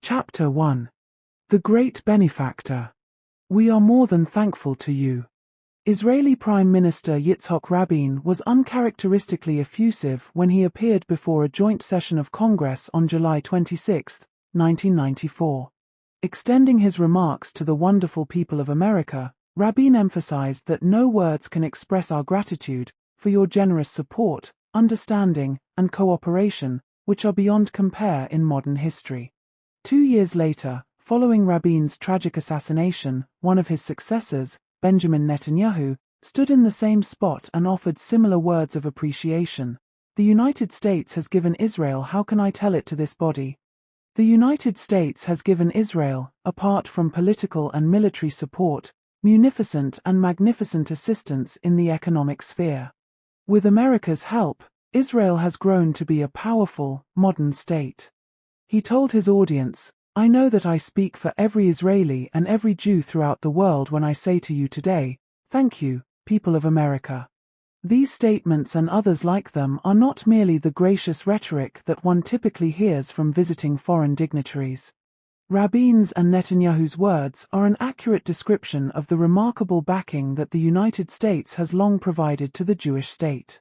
Chapter 1. The Great Benefactor. We are more than thankful to you. Israeli Prime Minister Yitzhak Rabin was uncharacteristically effusive when he appeared before a joint session of Congress on July 26, 1994. Extending his remarks to the wonderful people of America, Rabin emphasized that no words can express our gratitude for your generous support, understanding, and cooperation, which are beyond compare in modern history. 2 years later, following Rabin's tragic assassination, one of his successors, Benjamin Netanyahu, stood in the same spot and offered similar words of appreciation. The United States has given Israel. How can I tell it to this body? The United States has given Israel, apart from political and military support, munificent and magnificent assistance in the economic sphere. With America's help, Israel has grown to be a powerful, modern state. He told his audience, "I know that I speak for every Israeli and every Jew throughout the world when I say to you today, thank you, people of America." These statements and others like them are not merely the gracious rhetoric that one typically hears from visiting foreign dignitaries. Rabin's and Netanyahu's words are an accurate description of the remarkable backing that the United States has long provided to the Jewish state.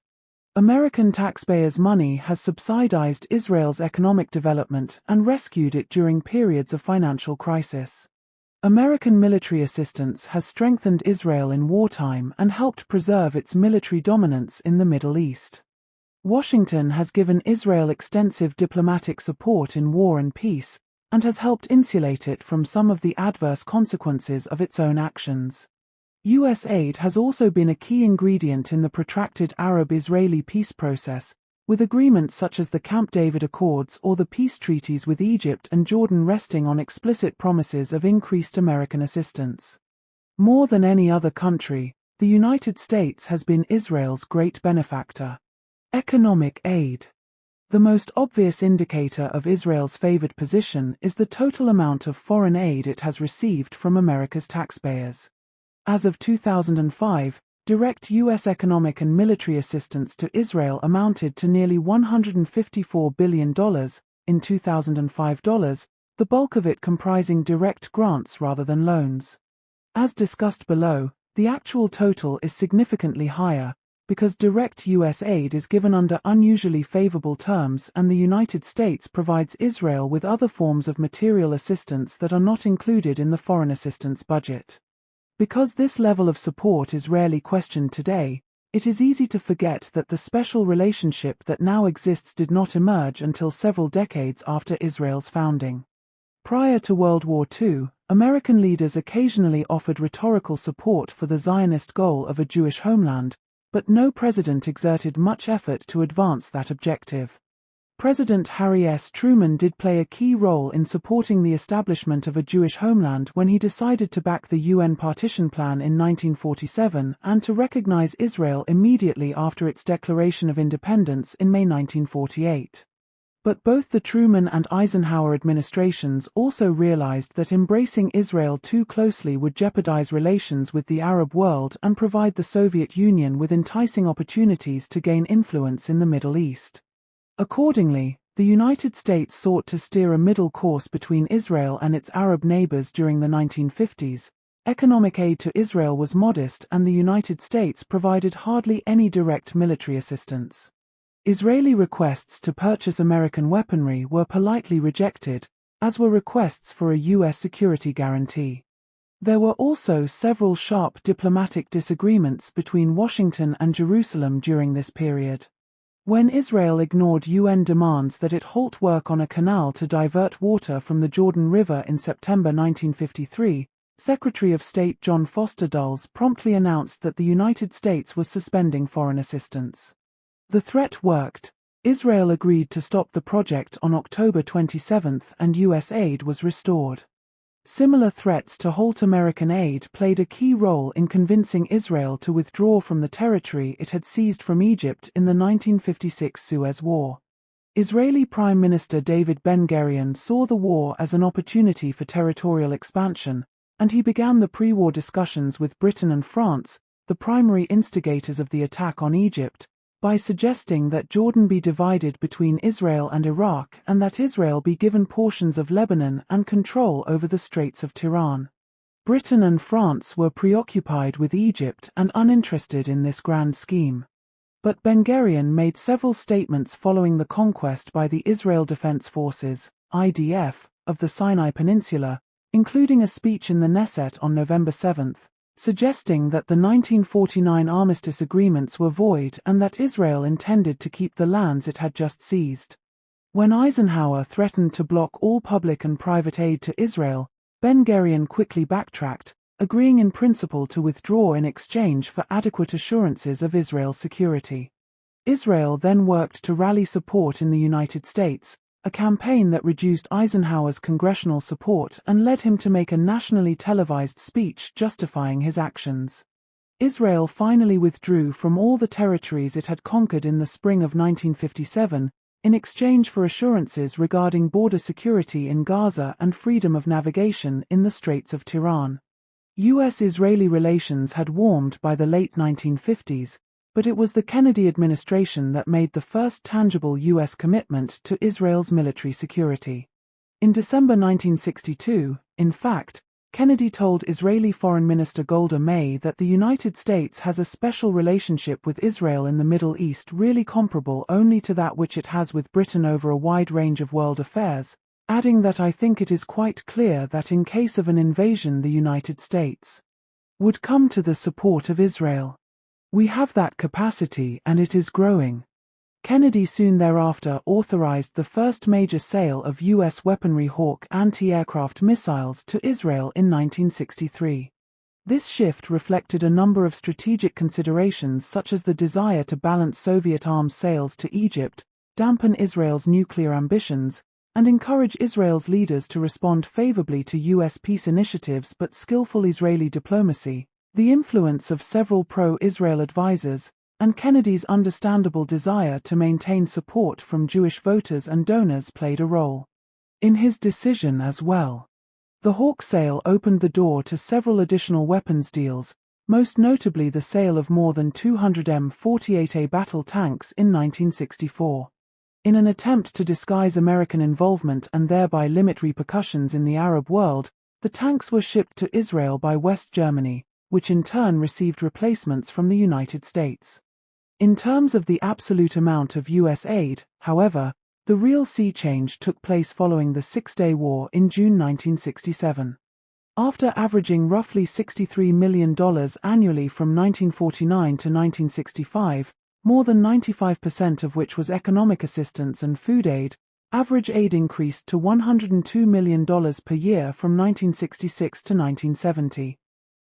American taxpayers' money has subsidized Israel's economic development and rescued it during periods of financial crisis. American military assistance has strengthened Israel in wartime and helped preserve its military dominance in the Middle East. Washington has given Israel extensive diplomatic support in war and peace, and has helped insulate it from some of the adverse consequences of its own actions. U.S. aid has also been a key ingredient in the protracted Arab-Israeli peace process, with agreements such as the Camp David Accords or the peace treaties with Egypt and Jordan resting on explicit promises of increased American assistance. More than any other country, the United States has been Israel's great benefactor. Economic aid. The most obvious indicator of Israel's favored position is the total amount of foreign aid it has received from America's taxpayers. As of 2005, direct U.S. economic and military assistance to Israel amounted to nearly $154 billion in 2005 dollars, the bulk of it comprising direct grants rather than loans. As discussed below, the actual total is significantly higher, because direct U.S. aid is given under unusually favorable terms and the United States provides Israel with other forms of material assistance that are not included in the foreign assistance budget. Because this level of support is rarely questioned today, it is easy to forget that the special relationship that now exists did not emerge until several decades after Israel's founding. Prior to World War II, American leaders occasionally offered rhetorical support for the Zionist goal of a Jewish homeland, but no president exerted much effort to advance that objective. President Harry S. Truman did play a key role in supporting the establishment of a Jewish homeland when he decided to back the UN partition plan in 1947 and to recognize Israel immediately after its declaration of independence in May 1948. But both the Truman and Eisenhower administrations also realized that embracing Israel too closely would jeopardize relations with the Arab world and provide the Soviet Union with enticing opportunities to gain influence in the Middle East. Accordingly, the United States sought to steer a middle course between Israel and its Arab neighbors during the 1950s. Economic aid to Israel was modest and the United States provided hardly any direct military assistance. Israeli requests to purchase American weaponry were politely rejected, as were requests for a U.S. security guarantee. There were also several sharp diplomatic disagreements between Washington and Jerusalem during this period. When Israel ignored UN demands that it halt work on a canal to divert water from the Jordan River in September 1953, Secretary of State John Foster Dulles promptly announced that the United States was suspending foreign assistance. The threat worked. Israel agreed to stop the project on October 27 and U.S. aid was restored. Similar threats to halt American aid played a key role in convincing Israel to withdraw from the territory it had seized from Egypt in the 1956 Suez War. Israeli Prime Minister David Ben-Gurion saw the war as an opportunity for territorial expansion, and he began the pre-war discussions with Britain and France, the primary instigators of the attack on Egypt, by suggesting that Jordan be divided between Israel and Iraq and that Israel be given portions of Lebanon and control over the Straits of Tiran. Britain and France were preoccupied with Egypt and uninterested in this grand scheme. But Ben-Gurion made several statements following the conquest by the Israel Defense Forces, IDF, of the Sinai Peninsula, including a speech in the Knesset on November 7, suggesting that the 1949 armistice agreements were void and that Israel intended to keep the lands it had just seized. When Eisenhower threatened to block all public and private aid to Israel, Ben-Gurion quickly backtracked, agreeing in principle to withdraw in exchange for adequate assurances of Israel's security. Israel then worked to rally support in the United States, a campaign that reduced Eisenhower's congressional support and led him to make a nationally televised speech justifying his actions. Israel finally withdrew from all the territories it had conquered in the spring of 1957, in exchange for assurances regarding border security in Gaza and freedom of navigation in the Straits of Tiran. U.S.-Israeli relations had warmed by the late 1950s, but it was the Kennedy administration that made the first tangible U.S. commitment to Israel's military security. In December 1962, in fact, Kennedy told Israeli Foreign Minister Golda Meir that the United States has a special relationship with Israel in the Middle East really comparable only to that which it has with Britain over a wide range of world affairs, adding that I think it is quite clear that in case of an invasion the United States would come to the support of Israel. We have that capacity and it is growing. Kennedy soon thereafter authorized the first major sale of U.S. weaponry Hawk anti-aircraft missiles to Israel in 1963. This shift reflected a number of strategic considerations such as the desire to balance Soviet arms sales to Egypt, dampen Israel's nuclear ambitions, and encourage Israel's leaders to respond favorably to U.S. peace initiatives but skillful Israeli diplomacy, the influence of several pro-Israel advisers, and Kennedy's understandable desire to maintain support from Jewish voters and donors played a role in his decision as well. The Hawk sale opened the door to several additional weapons deals, most notably the sale of more than 200 M48A battle tanks in 1964. In an attempt to disguise American involvement and thereby limit repercussions in the Arab world, the tanks were shipped to Israel by West Germany, which in turn received replacements from the United States. In terms of the absolute amount of U.S. aid, however, the real sea change took place following the Six-Day War in June 1967. After averaging roughly $63 million annually from 1949 to 1965, more than 95% of which was economic assistance and food aid, average aid increased to $102 million per year from 1966 to 1970.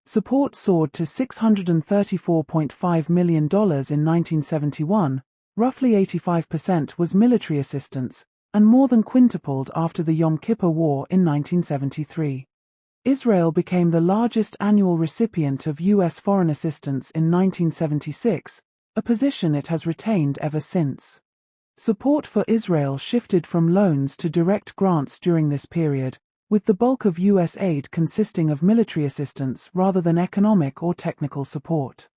Support soared to $634.5 million in 1971, roughly 85% was military assistance, and more than quintupled after the Yom Kippur War in 1973. Israel became the largest annual recipient of U.S. foreign assistance in 1976, a position it has retained ever since. Support for Israel shifted from loans to direct grants during this period, with the bulk of U.S. aid consisting of military assistance rather than economic or technical support.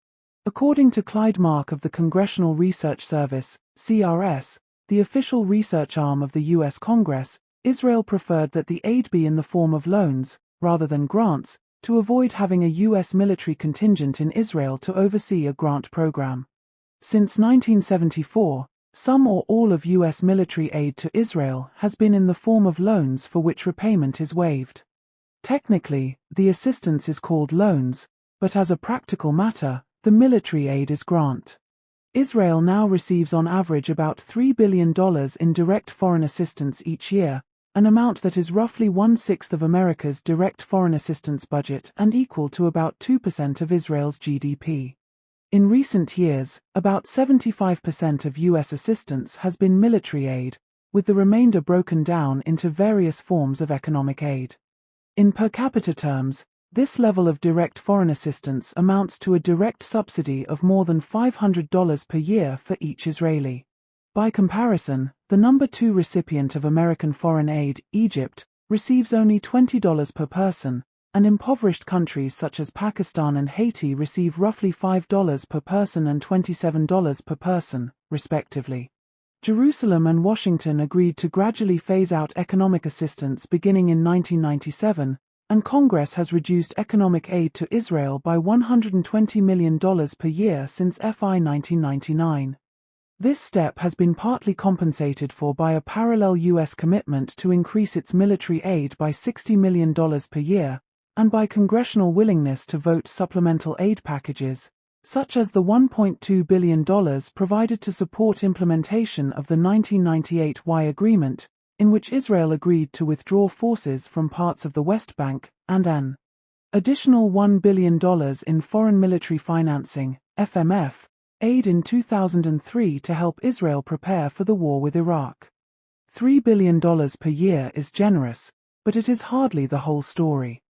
According to Clyde Mark of the Congressional Research Service, CRS, the official research arm of the U.S. Congress, Israel preferred that the aid be in the form of loans, rather than grants, to avoid having a U.S. military contingent in Israel to oversee a grant program. Since 1974, some or all of U.S. military aid to Israel has been in the form of loans for which repayment is waived. Technically, the assistance is called loans, but as a practical matter, the military aid is grant. Israel now receives on average about $3 billion in direct foreign assistance each year, an amount that is roughly 1/6 of America's direct foreign assistance budget and equal to about 2% of Israel's GDP. In recent years, about 75% of U.S. assistance has been military aid, with the remainder broken down into various forms of economic aid. In per capita terms, this level of direct foreign assistance amounts to a direct subsidy of more than $500 per year for each Israeli. By comparison, the number 2 recipient of American foreign aid, Egypt, receives only $20 per person, and impoverished countries such as Pakistan and Haiti receive roughly $5 per person and $27 per person, respectively. Jerusalem and Washington agreed to gradually phase out economic assistance beginning in 1997, and Congress has reduced economic aid to Israel by $120 million per year since FY 1999. This step has been partly compensated for by a parallel U.S. commitment to increase its military aid by $60 million per year, and by congressional willingness to vote supplemental aid packages, such as the $1.2 billion provided to support implementation of the 1998 Y Agreement, in which Israel agreed to withdraw forces from parts of the West Bank, and an additional $1 billion in foreign military financing, FMF, aid in 2003 to help Israel prepare for the war with Iraq. $3 billion per year is generous, but it is hardly the whole story.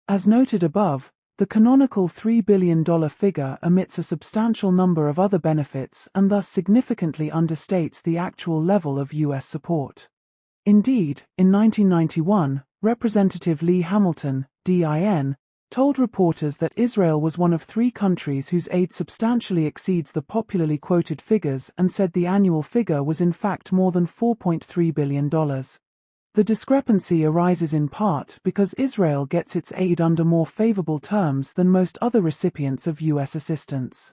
As noted above, the canonical $3 billion figure omits a substantial number of other benefits and thus significantly understates the actual level of U.S. support. Indeed, in 1991, Representative Lee Hamilton, DIN, told reporters that Israel was one of 3 countries whose aid substantially exceeds the popularly quoted figures and said the annual figure was in fact more than $4.3 billion. The discrepancy arises in part because Israel gets its aid under more favorable terms than most other recipients of U.S. assistance.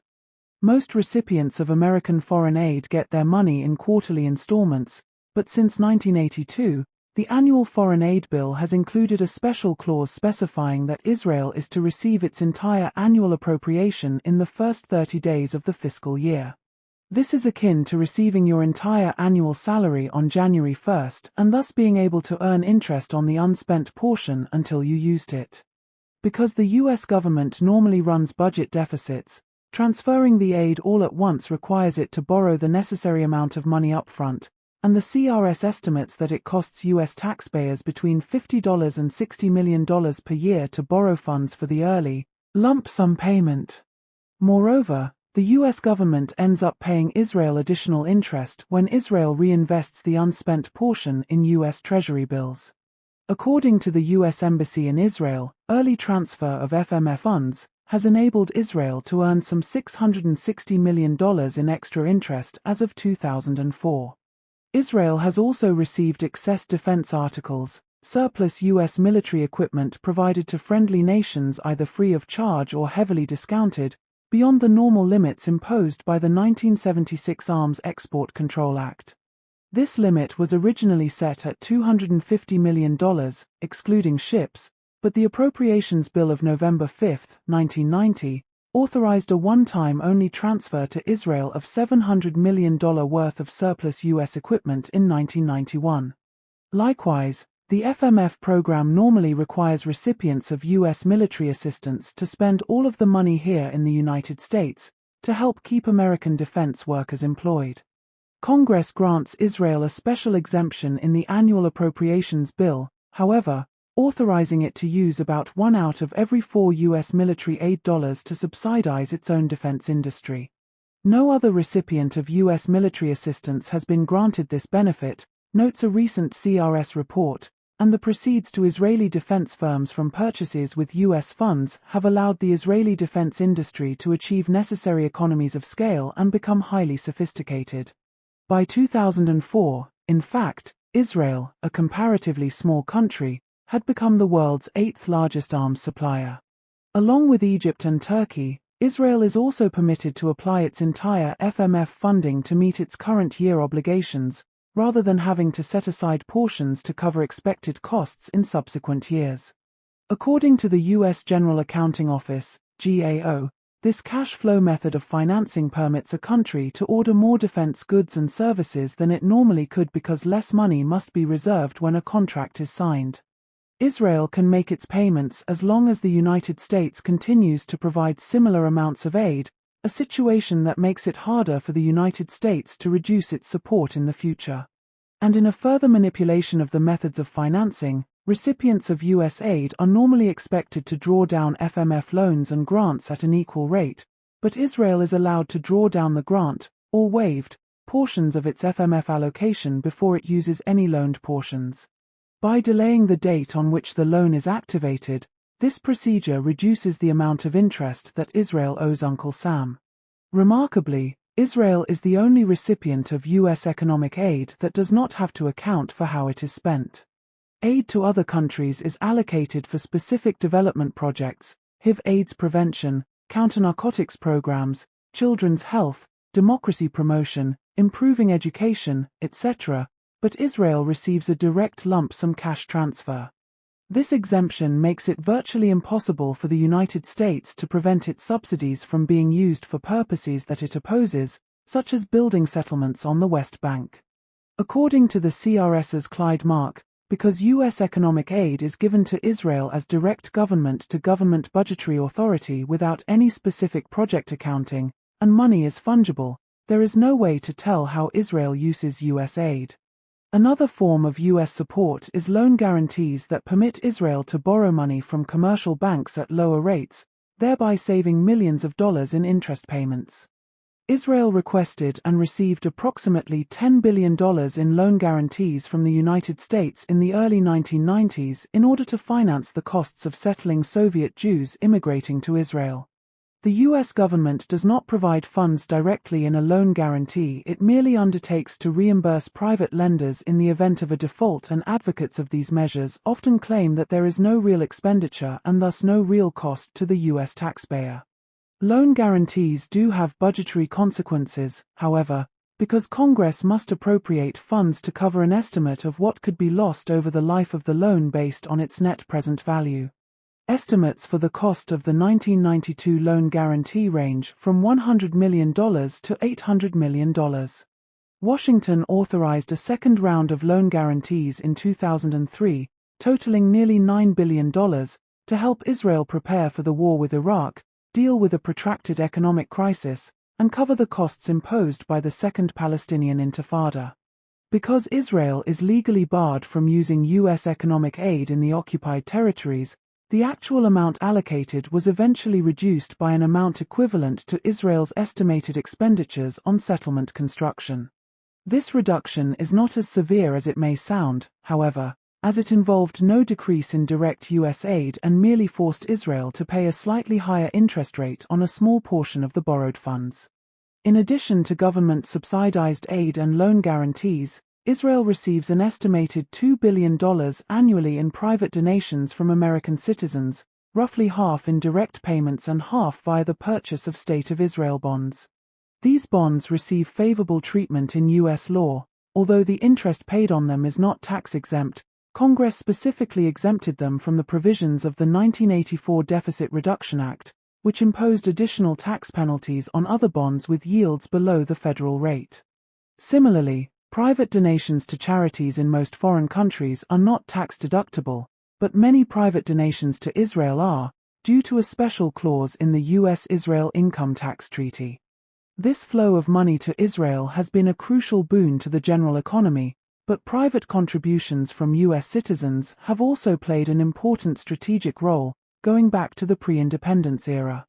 Most recipients of American foreign aid get their money in quarterly installments, but since 1982, the annual foreign aid bill has included a special clause specifying that Israel is to receive its entire annual appropriation in the first 30 days of the fiscal year. This is akin to receiving your entire annual salary on January 1st and thus being able to earn interest on the unspent portion until you used it. Because the U.S. government normally runs budget deficits, transferring the aid all at once requires it to borrow the necessary amount of money upfront, and the CRS estimates that it costs U.S. taxpayers between $50 and $60 million per year to borrow funds for the early, lump sum payment. Moreover, the U.S. government ends up paying Israel additional interest when Israel reinvests the unspent portion in U.S. Treasury bills. According to the U.S. Embassy in Israel, early transfer of FMF funds has enabled Israel to earn some $660 million in extra interest as of 2004. Israel has also received excess defense articles, surplus U.S. military equipment provided to friendly nations either free of charge or heavily discounted, beyond the normal limits imposed by the 1976 Arms Export Control Act. This limit was originally set at $250 million, excluding ships, but the Appropriations Bill of November 5, 1990, authorized a one-time only transfer to Israel of $700 million worth of surplus U.S. equipment in 1991. Likewise, the FMF program normally requires recipients of U.S. military assistance to spend all of the money here in the United States to help keep American defense workers employed. Congress grants Israel a special exemption in the annual appropriations bill, however, authorizing it to use about 1 out of every 4 U.S. military aid dollars to subsidize its own defense industry. No other recipient of U.S. military assistance has been granted this benefit, notes a recent CRS report, and the proceeds to Israeli defense firms from purchases with U.S. funds have allowed the Israeli defense industry to achieve necessary economies of scale and become highly sophisticated. By 2004, in fact, Israel, a comparatively small country, had become the world's 8th largest arms supplier. Along with Egypt and Turkey, Israel is also permitted to apply its entire FMF funding to meet its current year obligations, rather than having to set aside portions to cover expected costs in subsequent years. According to the U.S. General Accounting Office, GAO, this cash flow method of financing permits a country to order more defense goods and services than it normally could because less money must be reserved when a contract is signed. Israel can make its payments as long as the United States continues to provide similar amounts of aid, a situation that makes it harder for the United States to reduce its support in the future. And in a further manipulation of the methods of financing, recipients of U.S. aid are normally expected to draw down FMF loans and grants at an equal rate, but Israel is allowed to draw down the grant, or waived, portions of its FMF allocation before it uses any loaned portions. By delaying the date on which the loan is activated, This procedure reduces the amount of interest that Israel owes Uncle Sam. Remarkably, Israel is the only recipient of U.S. economic aid that does not have to account for how it is spent. Aid to other countries is allocated for specific development projects, HIV/AIDS prevention, counter-narcotics programs, children's health, democracy promotion, improving education, etc., but Israel receives a direct lump sum cash transfer. This exemption makes it virtually impossible for the United States to prevent its subsidies from being used for purposes that it opposes, such as building settlements on the West Bank. According to the CRS's Clyde Mark, because U.S. economic aid is given to Israel as direct government-to-government budgetary authority without any specific project accounting, and money is fungible, there is no way to tell how Israel uses U.S. aid. Another form of U.S. support is loan guarantees that permit Israel to borrow money from commercial banks at lower rates, thereby saving millions of dollars in interest payments. Israel requested and received approximately $10 billion in loan guarantees from the United States in the early 1990s in order to finance the costs of settling Soviet Jews immigrating to Israel. The U.S. government does not provide funds directly in a loan guarantee, it merely undertakes to reimburse private lenders in the event of a default, and advocates of these measures often claim that there is no real expenditure and thus no real cost to the U.S. taxpayer. Loan guarantees do have budgetary consequences, however, because Congress must appropriate funds to cover an estimate of what could be lost over the life of the loan based on its net present value. Estimates for the cost of the 1992 loan guarantee range from $100 million to $800 million. Washington authorized a second round of loan guarantees in 2003, totaling nearly $9 billion, to help Israel prepare for the war with Iraq, deal with a protracted economic crisis, and cover the costs imposed by the Second Palestinian Intifada. Because Israel is legally barred from using U.S. economic aid in the occupied territories, the actual amount allocated was eventually reduced by an amount equivalent to Israel's estimated expenditures on settlement construction. This reduction is not as severe as it may sound, however, as it involved no decrease in direct U.S. aid and merely forced Israel to pay a slightly higher interest rate on a small portion of the borrowed funds. In addition to government-subsidized aid and loan guarantees, Israel receives an estimated $2 billion annually in private donations from American citizens, roughly half in direct payments and half via the purchase of State of Israel bonds. These bonds receive favorable treatment in U.S. law, although the interest paid on them is not tax-exempt. Congress specifically exempted them from the provisions of the 1984 Deficit Reduction Act, which imposed additional tax penalties on other bonds with yields below the federal rate. Similarly, private donations to charities in most foreign countries are not tax-deductible, but many private donations to Israel are, due to a special clause in the U.S.-Israel Income Tax Treaty. This flow of money to Israel has been a crucial boon to the general economy, but private contributions from U.S. citizens have also played an important strategic role, going back to the pre-independence era.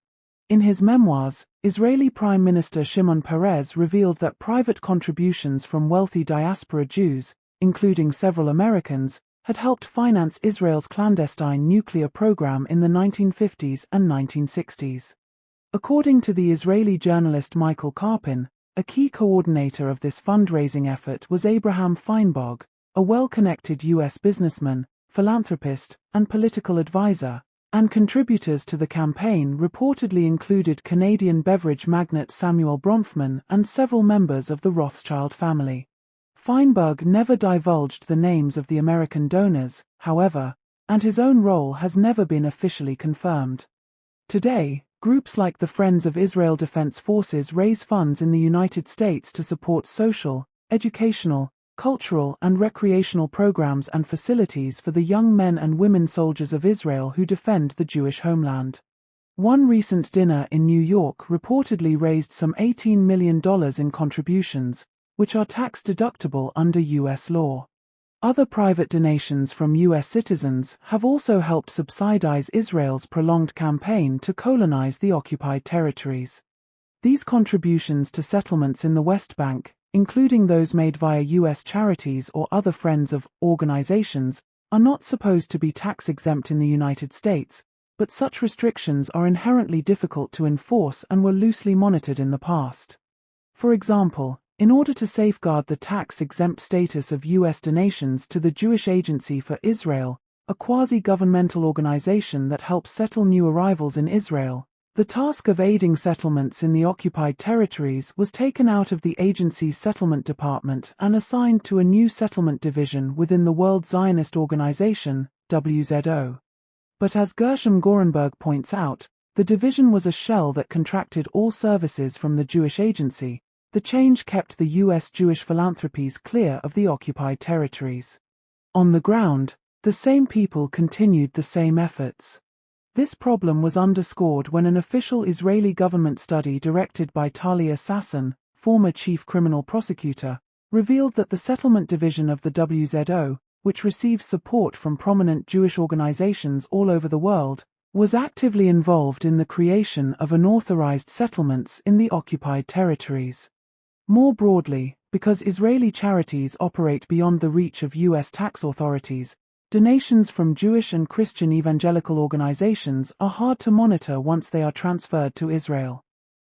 In his memoirs, Israeli Prime Minister Shimon Peres revealed that private contributions from wealthy diaspora Jews, including several Americans, had helped finance Israel's clandestine nuclear program in the 1950s and 1960s. According to the Israeli journalist Michael Karpin, a key coordinator of this fundraising effort was Abraham Feinberg, a well-connected U.S. businessman, philanthropist, and political advisor, and contributors to the campaign reportedly included Canadian beverage magnate Samuel Bronfman and several members of the Rothschild family. Feinberg never divulged the names of the American donors, however, and his own role has never been officially confirmed. Today, groups like the Friends of Israel Defense Forces raise funds in the United States to support social, educational, cultural and recreational programs and facilities for the young men and women soldiers of Israel who defend the Jewish homeland. One recent dinner in New York reportedly raised some $18 million in contributions, which are tax-deductible under U.S. law. Other private donations from U.S. citizens have also helped subsidize Israel's prolonged campaign to colonize the occupied territories. These contributions to settlements in the West Bank, including those made via U.S. charities or other friends of organizations, are not supposed to be tax-exempt in the United States, but such restrictions are inherently difficult to enforce and were loosely monitored in the past. For example, in order to safeguard the tax-exempt status of U.S. donations to the Jewish Agency for Israel, a quasi-governmental organization that helps settle new arrivals in Israel, the task of aiding settlements in the occupied territories was taken out of the agency's settlement department and assigned to a new settlement division within the World Zionist Organization, WZO. But as Gershom Gorenberg points out, the division was a shell that contracted all services from the Jewish Agency. The change kept the U.S. Jewish philanthropies clear of the occupied territories. On the ground, the same people continued the same efforts. This problem was underscored when an official Israeli government study directed by Talia Sasson, former chief criminal prosecutor, revealed that the settlement division of the WZO, which receives support from prominent Jewish organizations all over the world, was actively involved in the creation of unauthorized settlements in the occupied territories. More broadly, because Israeli charities operate beyond the reach of U.S. tax authorities, donations from Jewish and Christian evangelical organizations are hard to monitor once they are transferred to Israel.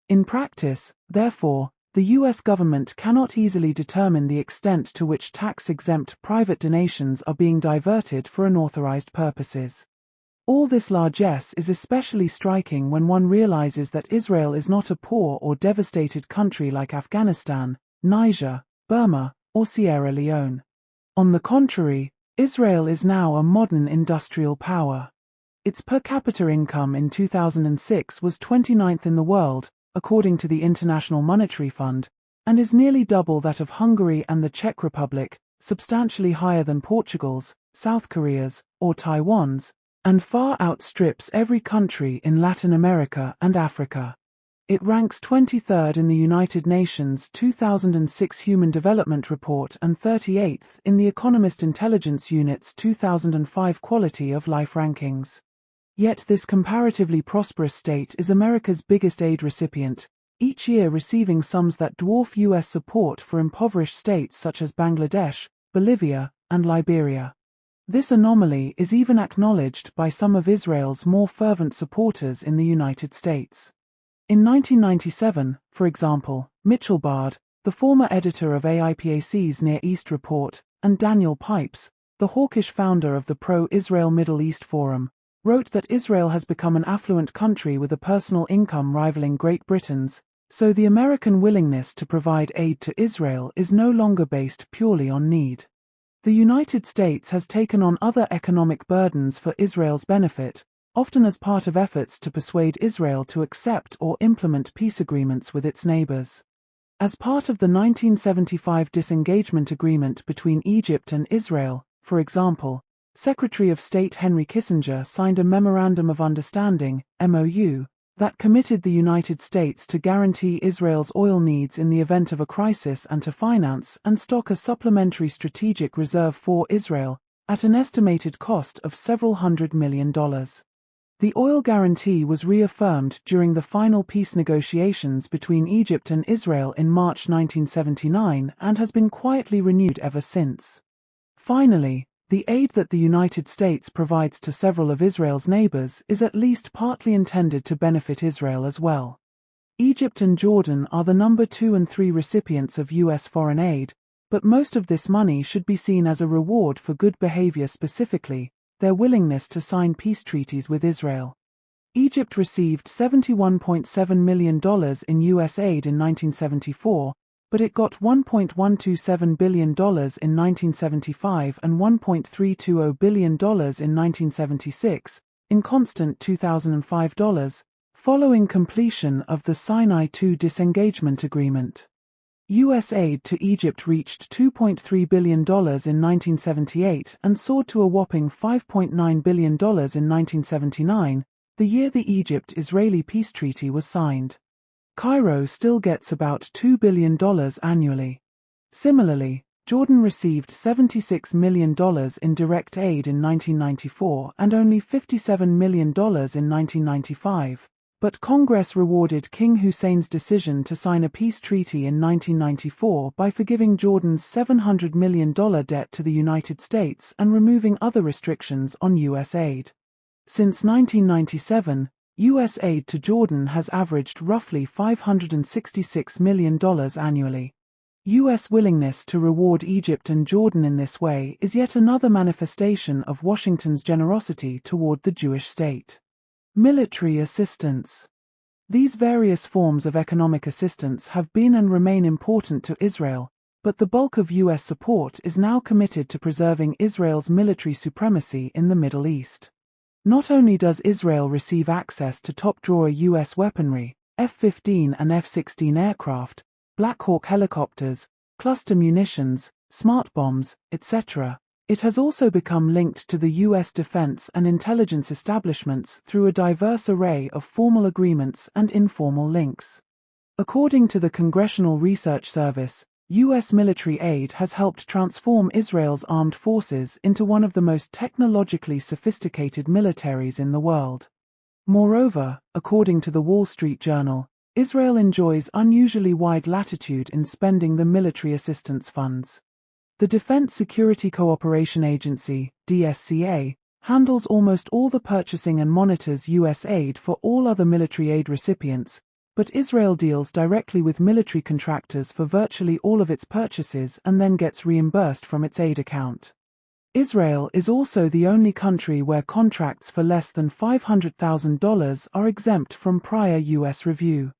In practice, therefore, the U.S. government cannot easily determine the extent to which tax-exempt private donations are being diverted for unauthorized purposes. All this largesse is especially striking when one realizes that Israel is not a poor or devastated country like Afghanistan, Niger, Burma, or Sierra Leone. On the contrary, Israel is now a modern industrial power. Its per capita income in 2006 was 29th in the world, according to the International Monetary Fund, and is nearly double that of Hungary and the Czech Republic, substantially higher than Portugal's, South Korea's, or Taiwan's, and far outstrips every country in Latin America and Africa. It ranks 23rd in the United Nations 2006 Human Development Report and 38th in the Economist Intelligence Unit's 2005 Quality of Life rankings. Yet this comparatively prosperous state is America's biggest aid recipient, each year receiving sums that dwarf U.S. support for impoverished states such as Bangladesh, Bolivia, and Liberia. This anomaly is even acknowledged by some of Israel's more fervent supporters in the United States. In 1997, for example, Mitchell Bard, the former editor of AIPAC's Near East Report, and Daniel Pipes, the hawkish founder of the pro-Israel Middle East Forum, wrote that Israel has become an affluent country with a personal income rivaling Great Britain's, so the American willingness to provide aid to Israel is no longer based purely on need. The United States has taken on other economic burdens for Israel's benefit, often as part of efforts to persuade Israel to accept or implement peace agreements with its neighbors. As part of the 1975 disengagement agreement between Egypt and Israel, for example, Secretary of State Henry Kissinger signed a Memorandum of Understanding, MOU, that committed the United States to guarantee Israel's oil needs in the event of a crisis and to finance and stock a supplementary strategic reserve for Israel, at an estimated cost of several $100 million. The oil guarantee was reaffirmed during the final peace negotiations between Egypt and Israel in March 1979 and has been quietly renewed ever since. Finally, the aid that the United States provides to several of Israel's neighbors is at least partly intended to benefit Israel as well. Egypt and Jordan are the number 2 and 3 recipients of U.S. foreign aid, but most of this money should be seen as a reward for good behavior, specifically their willingness to sign peace treaties with Israel. Egypt received $71.7 million in U.S. aid in 1974, but it got $1.127 billion in 1975 and $1.320 billion in 1976, in constant 2005 dollars, following completion of the Sinai II disengagement agreement. U.S. aid to Egypt reached $2.3 billion in 1978 and soared to a whopping $5.9 billion in 1979, the year the Egypt-Israeli peace treaty was signed. Cairo still gets about $2 billion annually. Similarly, Jordan received $76 million in direct aid in 1994 and only $57 million in 1995. But Congress rewarded King Hussein's decision to sign a peace treaty in 1994 by forgiving Jordan's $700 million debt to the United States and removing other restrictions on U.S. aid. Since 1997, U.S. aid to Jordan has averaged roughly $566 million annually. U.S. willingness to reward Egypt and Jordan in this way is yet another manifestation of Washington's generosity toward the Jewish state. Military assistance. These various forms of economic assistance have been and remain important to Israel, but the bulk of U.S. support is now committed to preserving Israel's military supremacy in the Middle East. Not only does Israel receive access to top-drawer U.S. weaponry, F-15 and F-16 aircraft, Black Hawk helicopters, cluster munitions, smart bombs, etc., it has also become linked to the U.S. defense and intelligence establishments through a diverse array of formal agreements and informal links. According to the Congressional Research Service, U.S. military aid has helped transform Israel's armed forces into one of the most technologically sophisticated militaries in the world. Moreover, according to the Wall Street Journal, Israel enjoys unusually wide latitude in spending the military assistance funds. The Defense Security Cooperation Agency, DSCA, handles almost all the purchasing and monitors U.S. aid for all other military aid recipients, but Israel deals directly with military contractors for virtually all of its purchases and then gets reimbursed from its aid account. Israel is also the only country where contracts for less than $500,000 are exempt from prior U.S. review.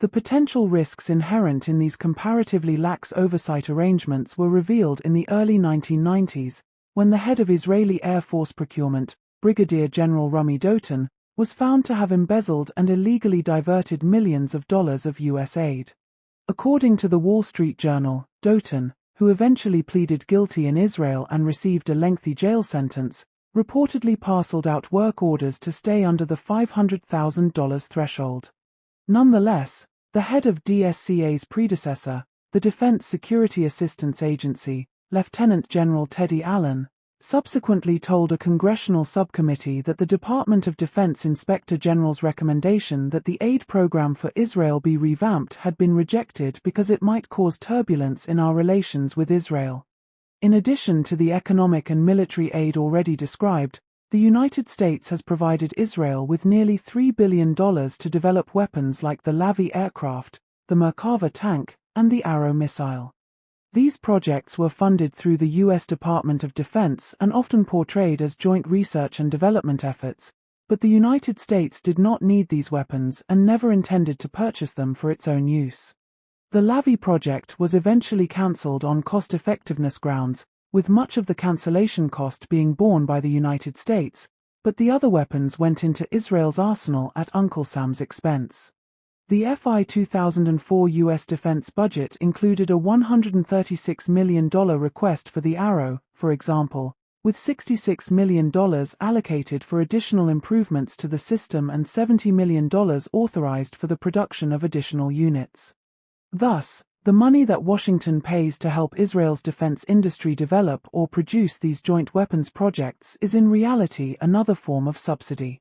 The potential risks inherent in these comparatively lax oversight arrangements were revealed in the early 1990s, when the head of Israeli Air Force procurement, Brigadier General Rami Dotan, was found to have embezzled and illegally diverted millions of dollars of U.S. aid. According to the Wall Street Journal, Dotan, who eventually pleaded guilty in Israel and received a lengthy jail sentence, reportedly parceled out work orders to stay under the $500,000 threshold. Nonetheless, the head of DSCA's predecessor, the Defense Security Assistance Agency, Lieutenant General Teddy Allen, subsequently told a congressional subcommittee that the Department of Defense Inspector General's recommendation that the aid program for Israel be revamped had been rejected because it might cause turbulence in our relations with Israel. In addition to the economic and military aid already described, the United States has provided Israel with nearly $3 billion to develop weapons like the Lavi aircraft, the Merkava tank, and the Arrow missile. These projects were funded through the U.S. Department of Defense and often portrayed as joint research and development efforts, but the United States did not need these weapons and never intended to purchase them for its own use. The Lavi project was eventually cancelled on cost-effectiveness grounds, with much of the cancellation cost being borne by the United States, but the other weapons went into Israel's arsenal at Uncle Sam's expense. The FY 2004 U.S. defense budget included a $136 million request for the Arrow, for example, with $66 million allocated for additional improvements to the system and $70 million authorized for the production of additional units. Thus, the money that Washington pays to help Israel's defense industry develop or produce these joint weapons projects is in reality another form of subsidy.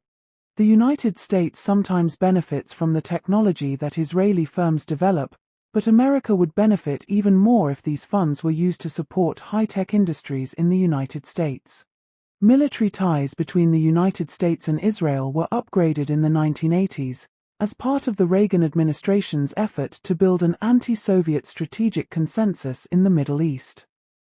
The United States sometimes benefits from the technology that Israeli firms develop, but America would benefit even more if these funds were used to support high-tech industries in the United States. Military ties between the United States and Israel were upgraded in the 1980s, as part of the Reagan administration's effort to build an anti-Soviet strategic consensus in the Middle East.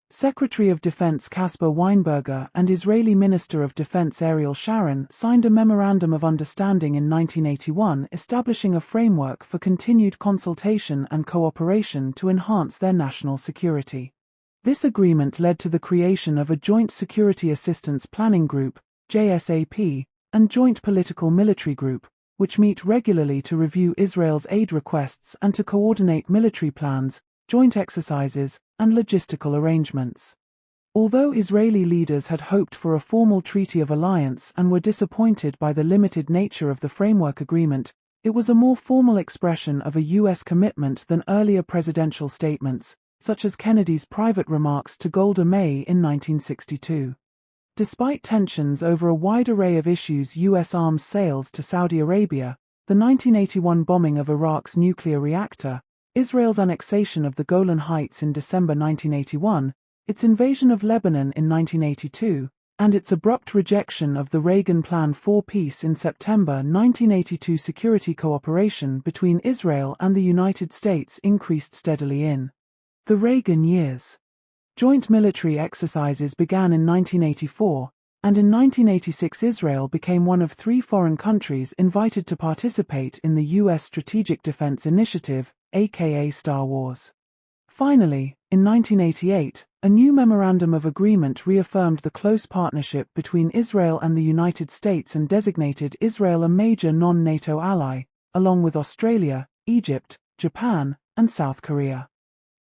Secretary of Defense Caspar Weinberger and Israeli Minister of Defense Ariel Sharon signed a Memorandum of Understanding in 1981 establishing a framework for continued consultation and cooperation to enhance their national security. This agreement led to the creation of a Joint Security Assistance Planning Group, JSAP, and Joint Political Military Group, which meet regularly to review Israel's aid requests and to coordinate military plans, joint exercises, and logistical arrangements. Although Israeli leaders had hoped for a formal treaty of alliance and were disappointed by the limited nature of the framework agreement, it was a more formal expression of a U.S. commitment than earlier presidential statements, such as Kennedy's private remarks to Golda Meir in 1962. Despite tensions over a wide array of issues, U.S. arms sales to Saudi Arabia, the 1981 bombing of Iraq's nuclear reactor, Israel's annexation of the Golan Heights in December 1981, its invasion of Lebanon in 1982, and its abrupt rejection of the Reagan Plan for Peace in September 1982. Security cooperation between Israel and the United States increased steadily in the Reagan years. Joint military exercises began in 1984, and in 1986 Israel became one of 3 foreign countries invited to participate in the U.S. Strategic Defense Initiative, aka Star Wars. Finally, in 1988, a new Memorandum of Agreement reaffirmed the close partnership between Israel and the United States and designated Israel a major non-NATO ally, along with Australia, Egypt, Japan, and South Korea.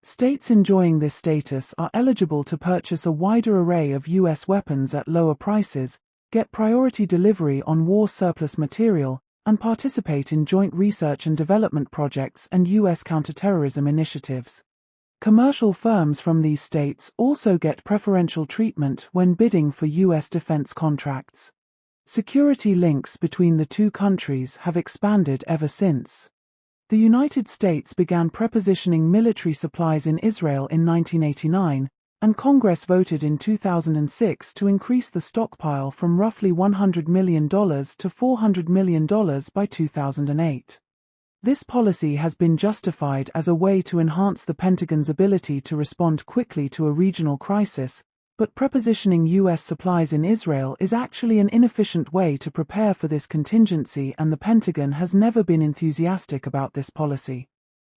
States enjoying this status are eligible to purchase a wider array of U.S. weapons at lower prices, get priority delivery on war surplus material, and participate in joint research and development projects and U.S. counterterrorism initiatives. Commercial firms from these states also get preferential treatment when bidding for U.S. defense contracts. Security links between the two countries have expanded ever since. The United States began prepositioning military supplies in Israel in 1989, and Congress voted in 2006 to increase the stockpile from roughly $100 million to $400 million by 2008. This policy has been justified as a way to enhance the Pentagon's ability to respond quickly to a regional crisis, but prepositioning U.S. supplies in Israel is actually an inefficient way to prepare for this contingency, and the Pentagon has never been enthusiastic about this policy.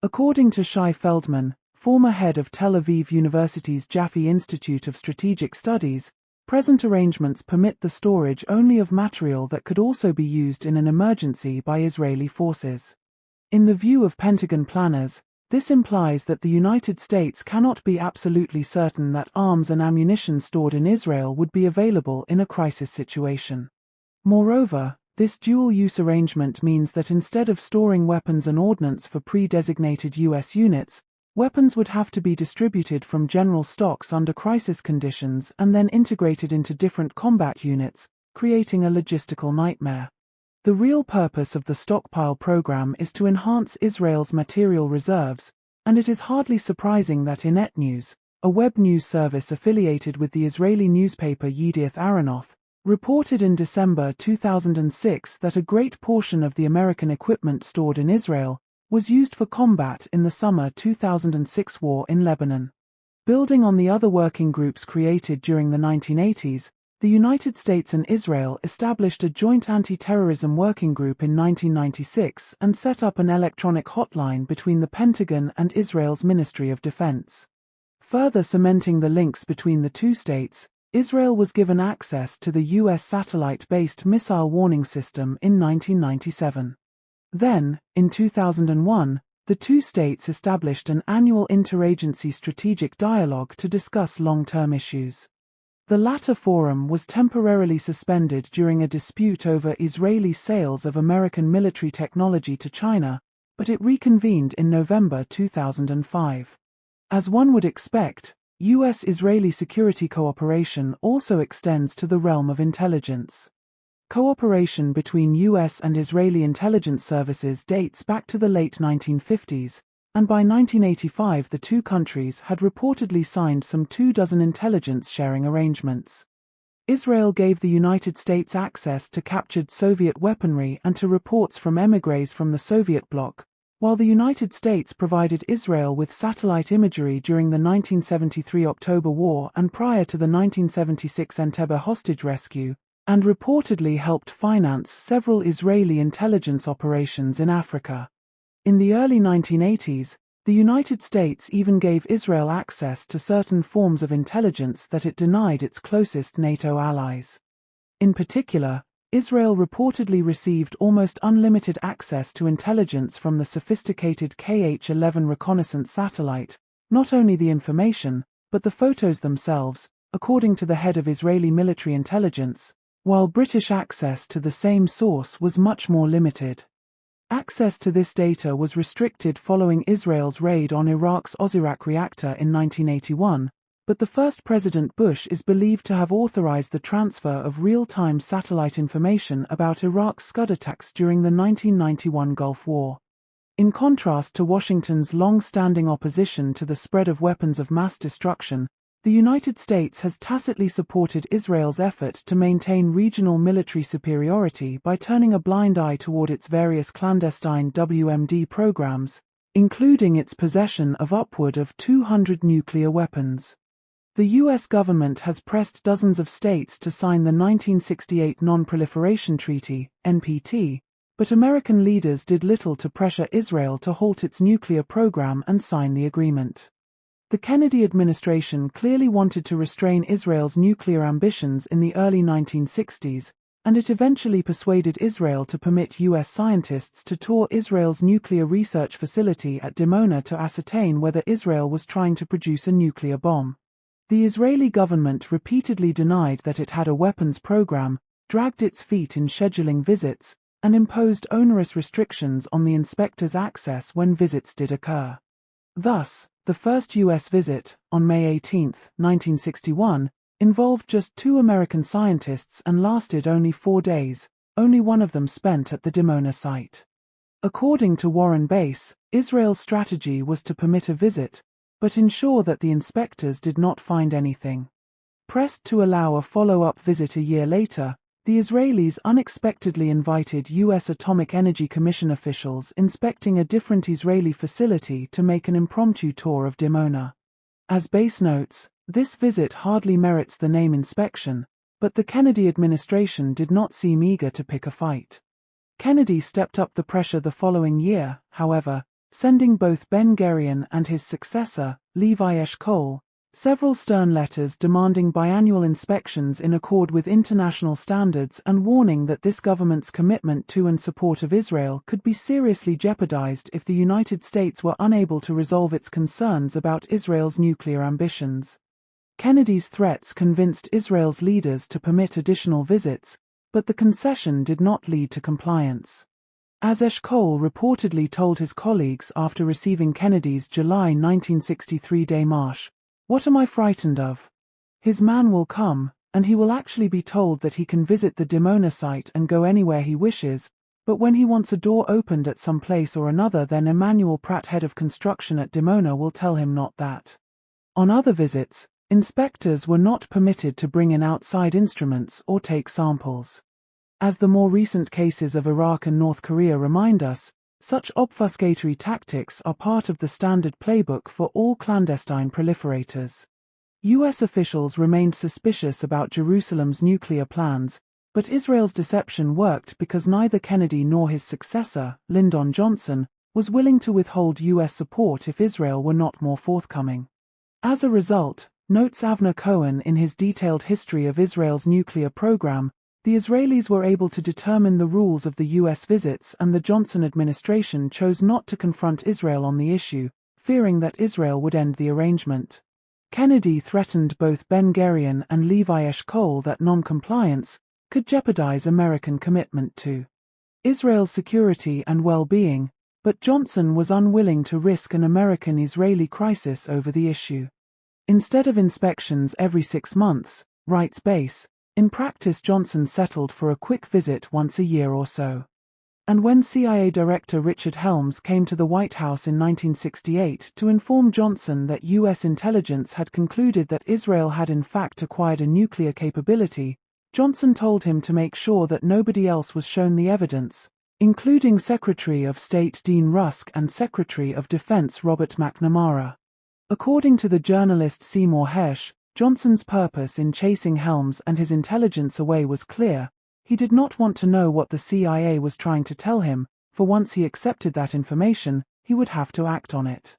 According to Shai Feldman, former head of Tel Aviv University's Jaffe Institute of Strategic Studies, present arrangements permit the storage only of material that could also be used in an emergency by Israeli forces. In the view of Pentagon planners, this implies that the United States cannot be absolutely certain that arms and ammunition stored in Israel would be available in a crisis situation. Moreover, this dual-use arrangement means that instead of storing weapons and ordnance for pre-designated U.S. units, weapons would have to be distributed from general stocks under crisis conditions and then integrated into different combat units, creating a logistical nightmare. The real purpose of the stockpile program is to enhance Israel's material reserves, and it is hardly surprising that Inet News, a web news service affiliated with the Israeli newspaper Yedioth Aharonoth, reported in December 2006 that a great portion of the American equipment stored in Israel was used for combat in the summer 2006 war in Lebanon. Building on the other working groups created during the 1980s, the United States and Israel established a joint anti-terrorism working group in 1996 and set up an electronic hotline between the Pentagon and Israel's Ministry of Defense. Further cementing the links between the two states, Israel was given access to the U.S. satellite-based missile warning system in 1997. Then, in 2001, the two states established an annual interagency strategic dialogue to discuss long-term issues. The latter forum was temporarily suspended during a dispute over Israeli sales of American military technology to China, but it reconvened in November 2005. As one would expect, U.S.-Israeli security cooperation also extends to the realm of intelligence. Cooperation between U.S. and Israeli intelligence services dates back to the late 1950s, and by 1985 the two countries had reportedly signed some 24 intelligence-sharing arrangements. Israel gave the United States access to captured Soviet weaponry and to reports from émigrés from the Soviet bloc, while the United States provided Israel with satellite imagery during the 1973 October War and prior to the 1976 Entebbe hostage rescue, and reportedly helped finance several Israeli intelligence operations in Africa. In the early 1980s, the United States even gave Israel access to certain forms of intelligence that it denied its closest NATO allies. In particular, Israel reportedly received almost unlimited access to intelligence from the sophisticated KH-11 reconnaissance satellite, not only the information, but the photos themselves, according to the head of Israeli military intelligence, while British access to the same source was much more limited. Access to this data was restricted following Israel's raid on Iraq's Osirak reactor in 1981, but the first President Bush is believed to have authorized the transfer of real-time satellite information about Iraq's Scud attacks during the 1991 Gulf War. In contrast to Washington's long-standing opposition to the spread of weapons of mass destruction, The United States has tacitly supported Israel's effort to maintain regional military superiority by turning a blind eye toward its various clandestine WMD programs, including its possession of upward of 200 nuclear weapons. The U.S. government has pressed dozens of states to sign the 1968 Non-Proliferation Treaty, NPT, but American leaders did little to pressure Israel to halt its nuclear program and sign the agreement. The Kennedy administration clearly wanted to restrain Israel's nuclear ambitions in the early 1960s, and it eventually persuaded Israel to permit U.S. scientists to tour Israel's nuclear research facility at Dimona to ascertain whether Israel was trying to produce a nuclear bomb. The Israeli government repeatedly denied that it had a weapons program, dragged its feet in scheduling visits, and imposed onerous restrictions on the inspectors' access when visits did occur. Thus, the first U.S. visit, on May 18, 1961, involved just 2 American scientists and lasted only 4 days, only one of them spent at the Dimona site. According to Warren Bass, Israel's strategy was to permit a visit, but ensure that the inspectors did not find anything. Pressed to allow a follow-up visit a year later, the Israelis unexpectedly invited U.S. Atomic Energy Commission officials inspecting a different Israeli facility to make an impromptu tour of Dimona. As Bass notes, this visit hardly merits the name inspection, but the Kennedy administration did not seem eager to pick a fight. Kennedy stepped up the pressure the following year, however, sending both Ben-Gurion and his successor, Levi Eshkol, several stern letters demanding biannual inspections in accord with international standards and warning that this government's commitment to and support of Israel could be seriously jeopardized if the United States were unable to resolve its concerns about Israel's nuclear ambitions. Kennedy's threats convinced Israel's leaders to permit additional visits, but the concession did not lead to compliance. As Eshkol reportedly told his colleagues after receiving Kennedy's July 1963 démarche, "What am I frightened of? His man will come, and he will actually be told that he can visit the Dimona site and go anywhere he wishes, but when he wants a door opened at some place or another, then Emmanuel Pratt, head of construction at Dimona, will tell him not that." On other visits, inspectors were not permitted to bring in outside instruments or take samples. As the more recent cases of Iraq and North Korea remind us, such obfuscatory tactics are part of the standard playbook for all clandestine proliferators. U.S. officials remained suspicious about Jerusalem's nuclear plans, but Israel's deception worked because neither Kennedy nor his successor, Lyndon Johnson, was willing to withhold U.S. support if Israel were not more forthcoming. As a result, notes Avner Cohen in his detailed history of Israel's nuclear program, the Israelis were able to determine the rules of the U.S. visits, and the Johnson administration chose not to confront Israel on the issue, fearing that Israel would end the arrangement. Kennedy threatened both Ben-Gurion and Levi Eshkol that non-compliance could jeopardize American commitment to Israel's security and well-being, but Johnson was unwilling to risk an American-Israeli crisis over the issue. Instead of inspections every 6 months, writes Bass, in practice Johnson settled for a quick visit once a year or so. And when CIA Director Richard Helms came to the White House in 1968 to inform Johnson that U.S. intelligence had concluded that Israel had in fact acquired a nuclear capability, Johnson told him to make sure that nobody else was shown the evidence, including Secretary of State Dean Rusk and Secretary of Defense Robert McNamara. According to the journalist Seymour Hersh, Johnson's purpose in chasing Helms and his intelligence away was clear. He did not want to know what the CIA was trying to tell him, for once he accepted that information, he would have to act on it.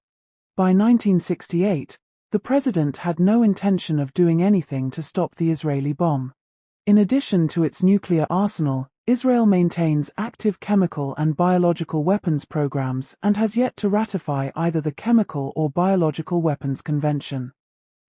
By 1968, the president had no intention of doing anything to stop the Israeli bomb. In addition to its nuclear arsenal, Israel maintains active chemical and biological weapons programs and has yet to ratify either the Chemical or Biological Weapons Convention.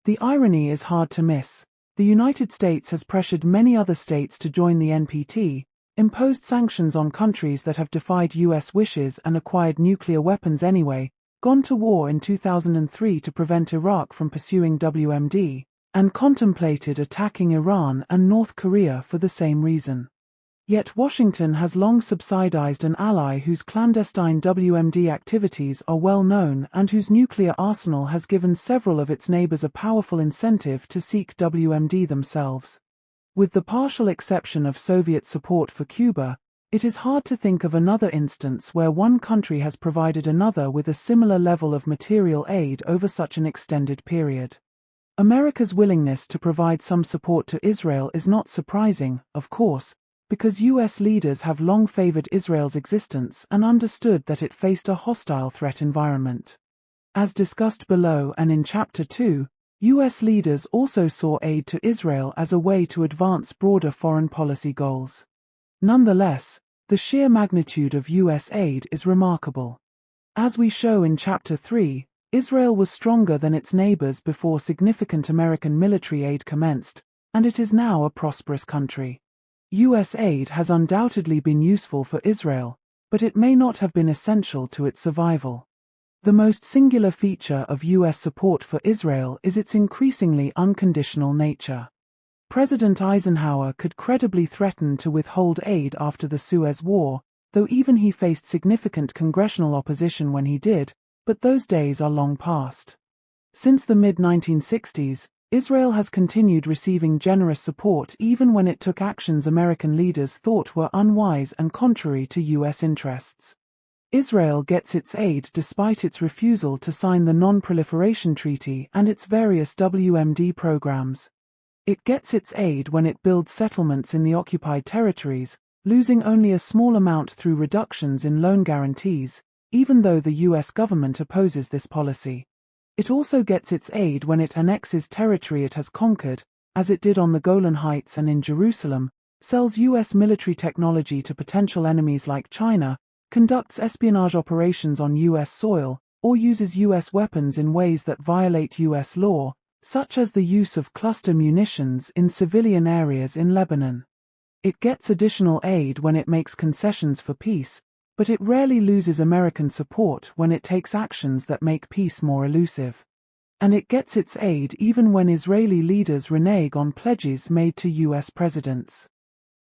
The irony is hard to miss. The United States has pressured many other states to join the NPT, imposed sanctions on countries that have defied U.S. wishes and acquired nuclear weapons anyway, gone to war in 2003 to prevent Iraq from pursuing WMD, and contemplated attacking Iran and North Korea for the same reason. Yet Washington has long subsidized an ally whose clandestine WMD activities are well known and whose nuclear arsenal has given several of its neighbors a powerful incentive to seek WMD themselves. With the partial exception of Soviet support for Cuba, it is hard to think of another instance where one country has provided another with a similar level of material aid over such an extended period. America's willingness to provide some support to Israel is not surprising, of course, because U.S. leaders have long favored Israel's existence and understood that it faced a hostile threat environment. As discussed below and in Chapter 2, U.S. leaders also saw aid to Israel as a way to advance broader foreign policy goals. Nonetheless, the sheer magnitude of U.S. aid is remarkable. As we show in Chapter 3, Israel was stronger than its neighbors before significant American military aid commenced, and it is now a prosperous country. U.S. aid has undoubtedly been useful for Israel, but it may not have been essential to its survival. The most singular feature of U.S. support for Israel is its increasingly unconditional nature. President Eisenhower could credibly threaten to withhold aid after the Suez War, though even he faced significant congressional opposition when he did, but those days are long past. Since the mid-1960s, Israel has continued receiving generous support even when it took actions American leaders thought were unwise and contrary to U.S. interests. Israel gets its aid despite its refusal to sign the Non-Proliferation Treaty and its various WMD programs. It gets its aid when it builds settlements in the occupied territories, losing only a small amount through reductions in loan guarantees, even though the U.S. government opposes this policy. It also gets its aid when it annexes territory it has conquered, as it did on the Golan Heights and in Jerusalem, sells U.S. military technology to potential enemies like China, conducts espionage operations on U.S. soil, or uses U.S. weapons in ways that violate U.S. law, such as the use of cluster munitions in civilian areas in Lebanon. It gets additional aid when it makes concessions for peace, but it rarely loses American support when it takes actions that make peace more elusive. And it gets its aid even when Israeli leaders renege on pledges made to U.S. presidents.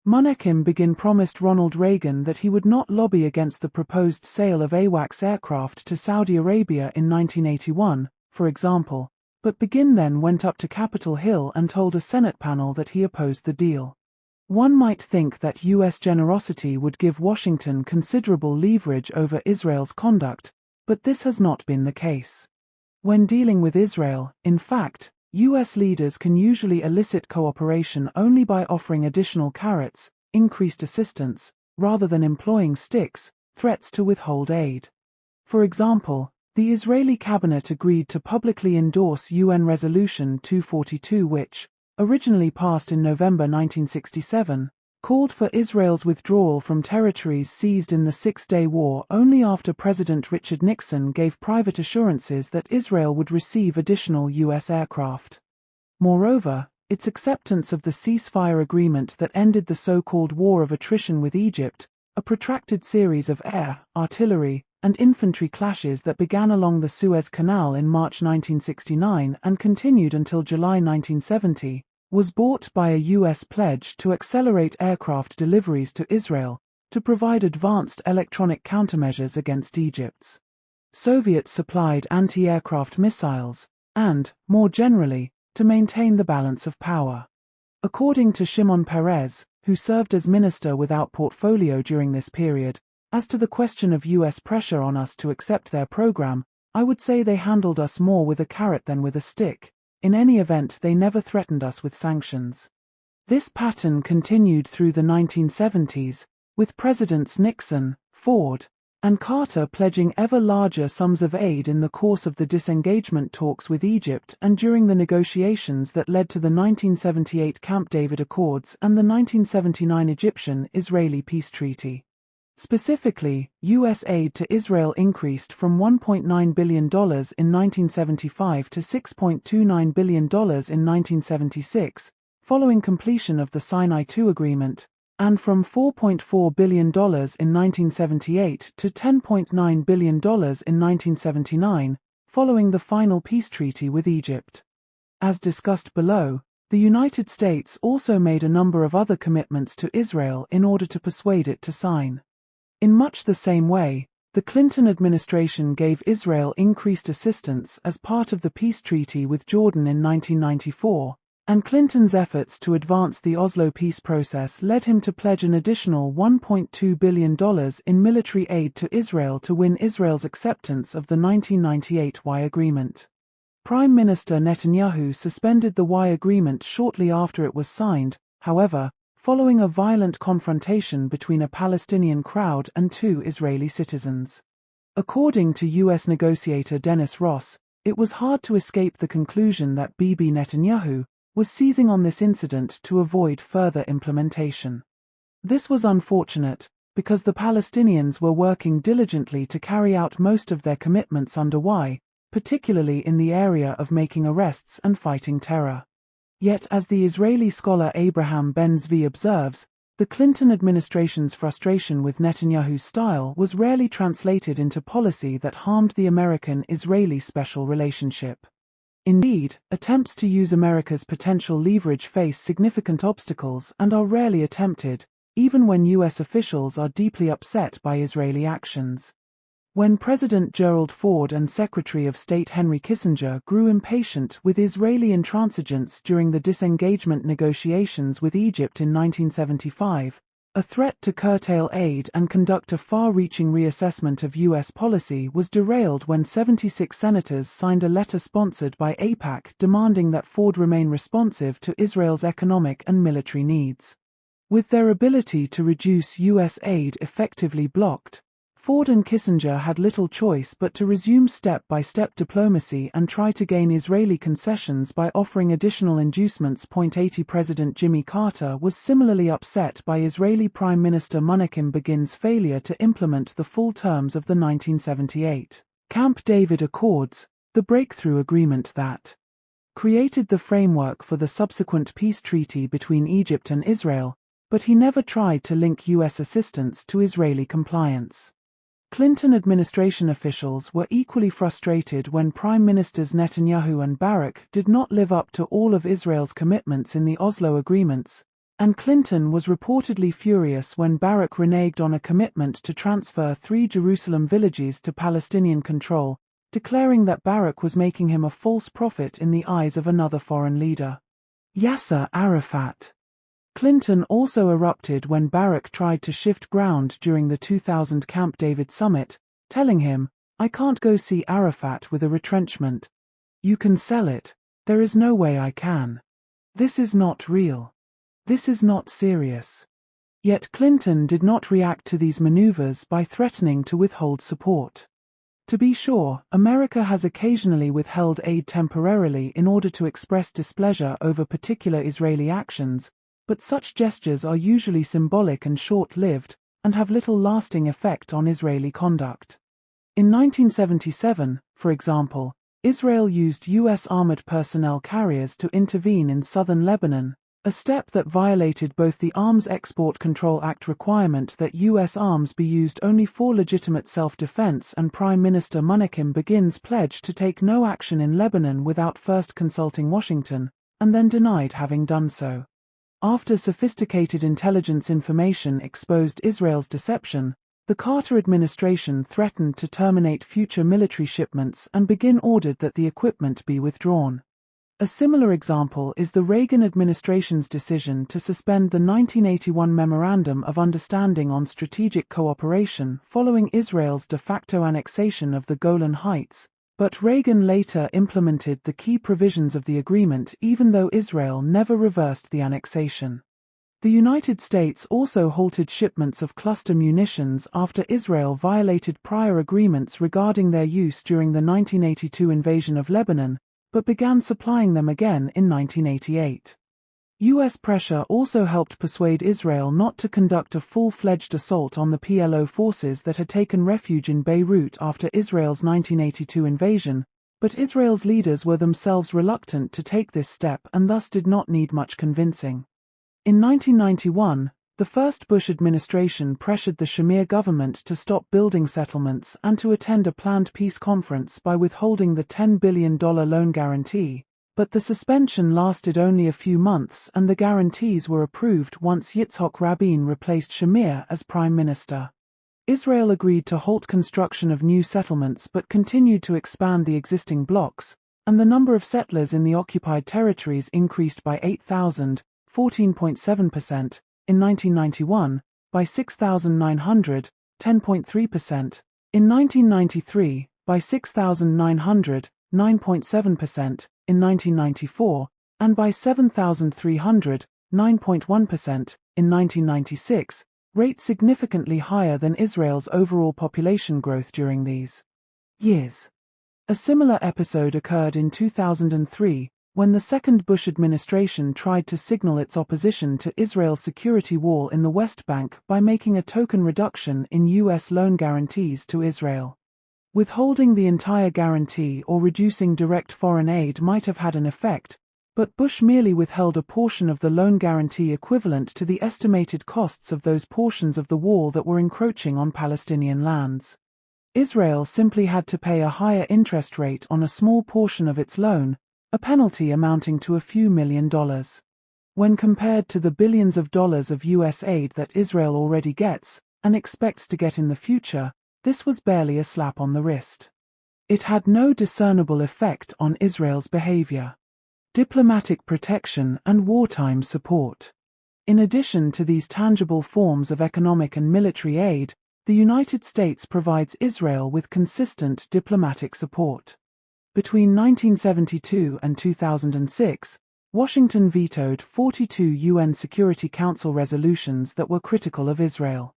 Menachem Begin promised Ronald Reagan that he would not lobby against the proposed sale of AWACS aircraft to Saudi Arabia in 1981, for example, but Begin then went up to Capitol Hill and told a Senate panel that he opposed the deal. One might think that U.S. generosity would give Washington considerable leverage over Israel's conduct, but this has not been the case. When dealing with Israel, in fact, U.S. leaders can usually elicit cooperation only by offering additional carrots, increased assistance, rather than employing sticks, threats to withhold aid. For example, the Israeli cabinet agreed to publicly endorse UN Resolution 242 which, originally passed in November 1967, called for Israel's withdrawal from territories seized in the Six-Day War only after President Richard Nixon gave private assurances that Israel would receive additional U.S. aircraft. Moreover, its acceptance of the ceasefire agreement that ended the so-called War of Attrition with Egypt, a protracted series of air, artillery, and infantry clashes that began along the Suez Canal in March 1969 and continued until July 1970, was bought by a U.S. pledge to accelerate aircraft deliveries to Israel to provide advanced electronic countermeasures against Egypt's Soviet-supplied anti-aircraft missiles, and, more generally, to maintain the balance of power. According to Shimon Peres, who served as minister without portfolio during this period, as to the question of U.S. pressure on us to accept their program, I would say they handled us more with a carrot than with a stick. In any event, they never threatened us with sanctions. This pattern continued through the 1970s, with Presidents Nixon, Ford, and Carter pledging ever larger sums of aid in the course of the disengagement talks with Egypt and during the negotiations that led to the 1978 Camp David Accords and the 1979 Egyptian-Israeli peace treaty. Specifically, U.S. aid to Israel increased from $1.9 billion in 1975 to $6.29 billion in 1976, following completion of the Sinai II Agreement, and from $4.4 billion in 1978 to $10.9 billion in 1979, following the final peace treaty with Egypt. As discussed below, The United States also made a number of other commitments to Israel in order to persuade it to sign. In much the same way, the Clinton administration gave Israel increased assistance as part of the peace treaty with Jordan in 1994, and Clinton's efforts to advance the Oslo peace process led him to pledge an additional $1.2 billion in military aid to Israel to win Israel's acceptance of the 1998 Y agreement. Prime Minister Netanyahu suspended the Y agreement shortly after it was signed, however, following a violent confrontation between a Palestinian crowd and two Israeli citizens. According to U.S. negotiator Dennis Ross, it was hard to escape the conclusion that Bibi Netanyahu was seizing on this incident to avoid further implementation. This was unfortunate, because the Palestinians were working diligently to carry out most of their commitments under Y, particularly in the area of making arrests and fighting terror. Yet, as the Israeli scholar Abraham Ben-Zvi observes, the Clinton administration's frustration with Netanyahu's style was rarely translated into policy that harmed the American-Israeli special relationship. Indeed, attempts to use America's potential leverage face significant obstacles and are rarely attempted, even when U.S. officials are deeply upset by Israeli actions. When President Gerald Ford and Secretary of State Henry Kissinger grew impatient with Israeli intransigence during the disengagement negotiations with Egypt in 1975, a threat to curtail aid and conduct a far-reaching reassessment of U.S. policy was derailed when 76 senators signed a letter sponsored by AIPAC demanding that Ford remain responsive to Israel's economic and military needs. With their ability to reduce U.S. aid effectively blocked, Ford and Kissinger had little choice but to resume step-by-step diplomacy and try to gain Israeli concessions by offering additional inducements. 80 President Jimmy Carter was similarly upset by Israeli Prime Minister Menachem Begin's failure to implement the full terms of the 1978 Camp David Accords, the breakthrough agreement that created the framework for the subsequent peace treaty between Egypt and Israel, but he never tried to link U.S. assistance to Israeli compliance. Clinton administration officials were equally frustrated when Prime Ministers Netanyahu and Barak did not live up to all of Israel's commitments in the Oslo agreements, and Clinton was reportedly furious when Barak reneged on a commitment to transfer 3 Jerusalem villages to Palestinian control, declaring that Barak was making him a false prophet in the eyes of another foreign leader, Yasser Arafat. Clinton also erupted when Barak tried to shift ground during the 2000 Camp David summit, telling him, "I can't go see Arafat with a retrenchment. You can sell it. There is no way I can. This is not real. This is not serious." Yet Clinton did not react to these maneuvers by threatening to withhold support. To be sure, America has occasionally withheld aid temporarily in order to express displeasure over particular Israeli actions, but such gestures are usually symbolic and short-lived, and have little lasting effect on Israeli conduct. In 1977, for example, Israel used U.S. armored personnel carriers to intervene in southern Lebanon, a step that violated both the Arms Export Control Act requirement that U.S. arms be used only for legitimate self-defense and Prime Minister Menachem Begin's pledge to take no action in Lebanon without first consulting Washington, and then denied having done so. After sophisticated intelligence information exposed Israel's deception, the Carter administration threatened to terminate future military shipments and Begin ordered that the equipment be withdrawn. A similar example is the Reagan administration's decision to suspend the 1981 Memorandum of Understanding on Strategic Cooperation following Israel's de facto annexation of the Golan Heights, but Reagan later implemented the key provisions of the agreement even though Israel never reversed the annexation. The United States also halted shipments of cluster munitions after Israel violated prior agreements regarding their use during the 1982 invasion of Lebanon, but began supplying them again in 1988. U.S. pressure also helped persuade Israel not to conduct a full-fledged assault on the PLO forces that had taken refuge in Beirut after Israel's 1982 invasion, but Israel's leaders were themselves reluctant to take this step and thus did not need much convincing. In 1991, the first Bush administration pressured the Shamir government to stop building settlements and to attend a planned peace conference by withholding the $10 billion loan guarantee, But the suspension lasted only a few months and the guarantees were approved once Yitzhak Rabin replaced Shamir as prime minister. Israel agreed to halt construction of new settlements but continued to expand the existing blocks, and the number of settlers in the occupied territories increased by 8,000, 14.7%, in 1991, by 6,900, 10.3%, in 1993, by 6,900, 9.7%, in 1994, and by 7,300, 9.1%, in 1996, rate significantly higher than Israel's overall population growth during these years. A similar episode occurred in 2003, when the second Bush administration tried to signal its opposition to Israel's security wall in the West Bank by making a token reduction in U.S. loan guarantees to Israel. Withholding the entire guarantee or reducing direct foreign aid might have had an effect, but Bush merely withheld a portion of the loan guarantee equivalent to the estimated costs of those portions of the wall that were encroaching on Palestinian lands. Israel simply had to pay a higher interest rate on a small portion of its loan, a penalty amounting to a few $1,000,000. When compared to the billions of dollars of U.S. aid that Israel already gets, and expects to get in the future, this was barely a slap on the wrist. It had no discernible effect on Israel's behavior, diplomatic protection, and wartime support. In addition to these tangible forms of economic and military aid, the United States provides Israel with consistent diplomatic support. Between 1972 and 2006, Washington vetoed 42 UN Security Council resolutions that were critical of Israel.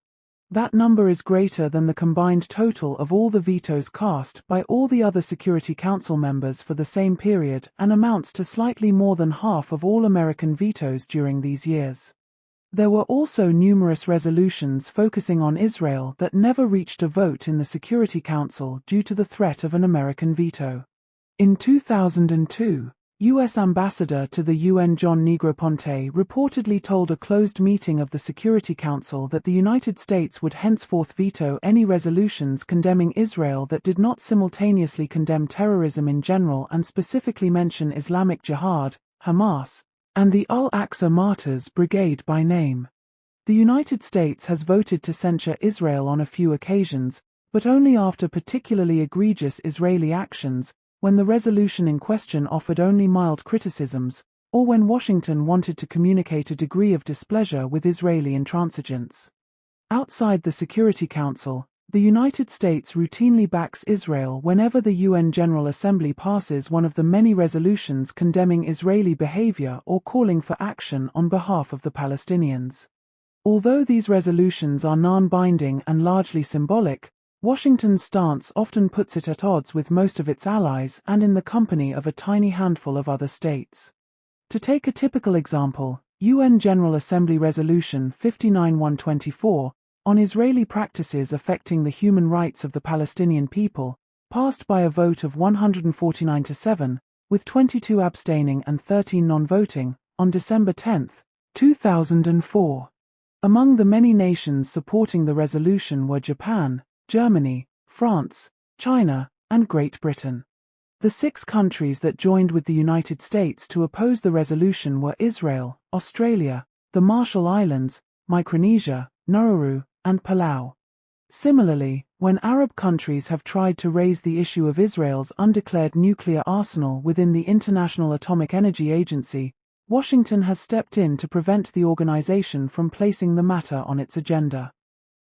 That number is greater than the combined total of all the vetoes cast by all the other Security Council members for the same period and amounts to slightly more than half of all American vetoes during these years. There were also numerous resolutions focusing on Israel that never reached a vote in the Security Council due to the threat of an American veto. In 2002, U.S. Ambassador to the UN John Negroponte reportedly told a closed meeting of the Security Council that the United States would henceforth veto any resolutions condemning Israel that did not simultaneously condemn terrorism in general and specifically mention Islamic Jihad, Hamas, and the Al-Aqsa Martyrs Brigade by name. The United States has voted to censure Israel on a few occasions, but only after particularly egregious Israeli actions, when the resolution in question offered only mild criticisms, or when Washington wanted to communicate a degree of displeasure with Israeli intransigence. Outside the Security Council, the United States routinely backs Israel whenever the UN General Assembly passes one of the many resolutions condemning Israeli behavior or calling for action on behalf of the Palestinians. Although these resolutions are non-binding and largely symbolic, Washington's stance often puts it at odds with most of its allies and in the company of a tiny handful of other states. To take a typical example, UN General Assembly Resolution 59-124 on Israeli practices affecting the human rights of the Palestinian people, passed by a vote of 149-7, with 22 abstaining and 13 non-voting, on December 10, 2004. Among the many nations supporting the resolution were Japan, Germany, France, China, and Great Britain. The 6 countries that joined with the United States to oppose the resolution were Israel, Australia, the Marshall Islands, Micronesia, Nauru, and Palau. Similarly, when Arab countries have tried to raise the issue of Israel's undeclared nuclear arsenal within the International Atomic Energy Agency, Washington has stepped in to prevent the organization from placing the matter on its agenda.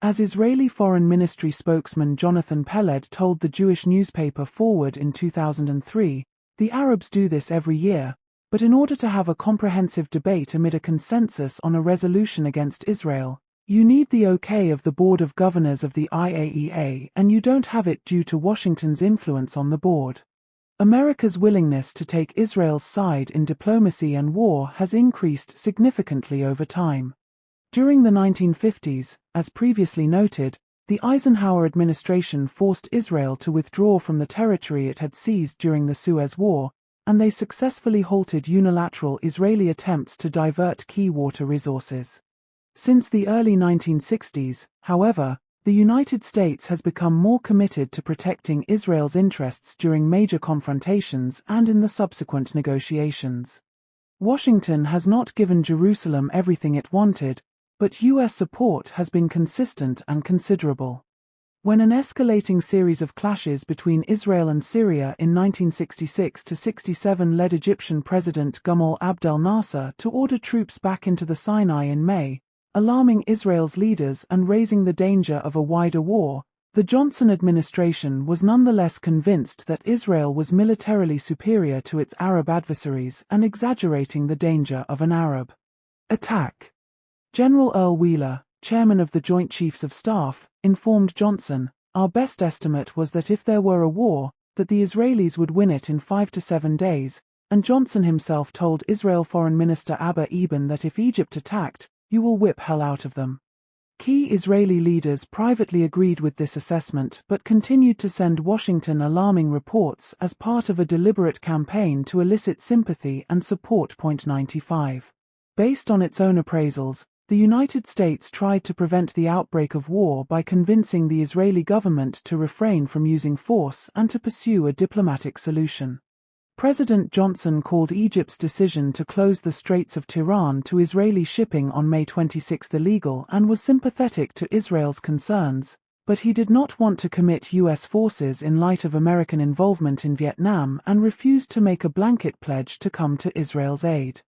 As Israeli Foreign Ministry spokesman Jonathan Peled told the Jewish newspaper Forward in 2003, the Arabs do this every year, but in order to have a comprehensive debate amid a consensus on a resolution against Israel, you need the okay of the Board of Governors of the IAEA, and you don't have it due to Washington's influence on the board. America's willingness to take Israel's side in diplomacy and war has increased significantly over time. During the 1950s, as previously noted, the Eisenhower administration forced Israel to withdraw from the territory it had seized during the Suez War, and they successfully halted unilateral Israeli attempts to divert key water resources. Since the early 1960s, however, the United States has become more committed to protecting Israel's interests during major confrontations and in the subsequent negotiations. Washington has not given Jerusalem everything it wanted, but U.S. support has been consistent and considerable. When an escalating series of clashes between Israel and Syria in 1966–67 led Egyptian President Gamal Abdel Nasser to order troops back into the Sinai in May, alarming Israel's leaders and raising the danger of a wider war, the Johnson administration was nonetheless convinced that Israel was militarily superior to its Arab adversaries and exaggerating the danger of an Arab attack. General Earl Wheeler, chairman of the Joint Chiefs of Staff, informed Johnson, "Our best estimate was that if there were a war, that the Israelis would win it in 5 to 7 days, and Johnson himself told Israel Foreign Minister Abba Eban that if Egypt attacked, you will whip hell out of them." Key Israeli leaders privately agreed with this assessment but continued to send Washington alarming reports as part of a deliberate campaign to elicit sympathy and support. 95. Based on its own appraisals, the United States tried to prevent the outbreak of war by convincing the Israeli government to refrain from using force and to pursue a diplomatic solution. President Johnson called Egypt's decision to close the Straits of Tiran to Israeli shipping on May 26 illegal and was sympathetic to Israel's concerns, but he did not want to commit U.S. forces in light of American involvement in Vietnam and refused to make a blanket pledge to come to Israel's aid.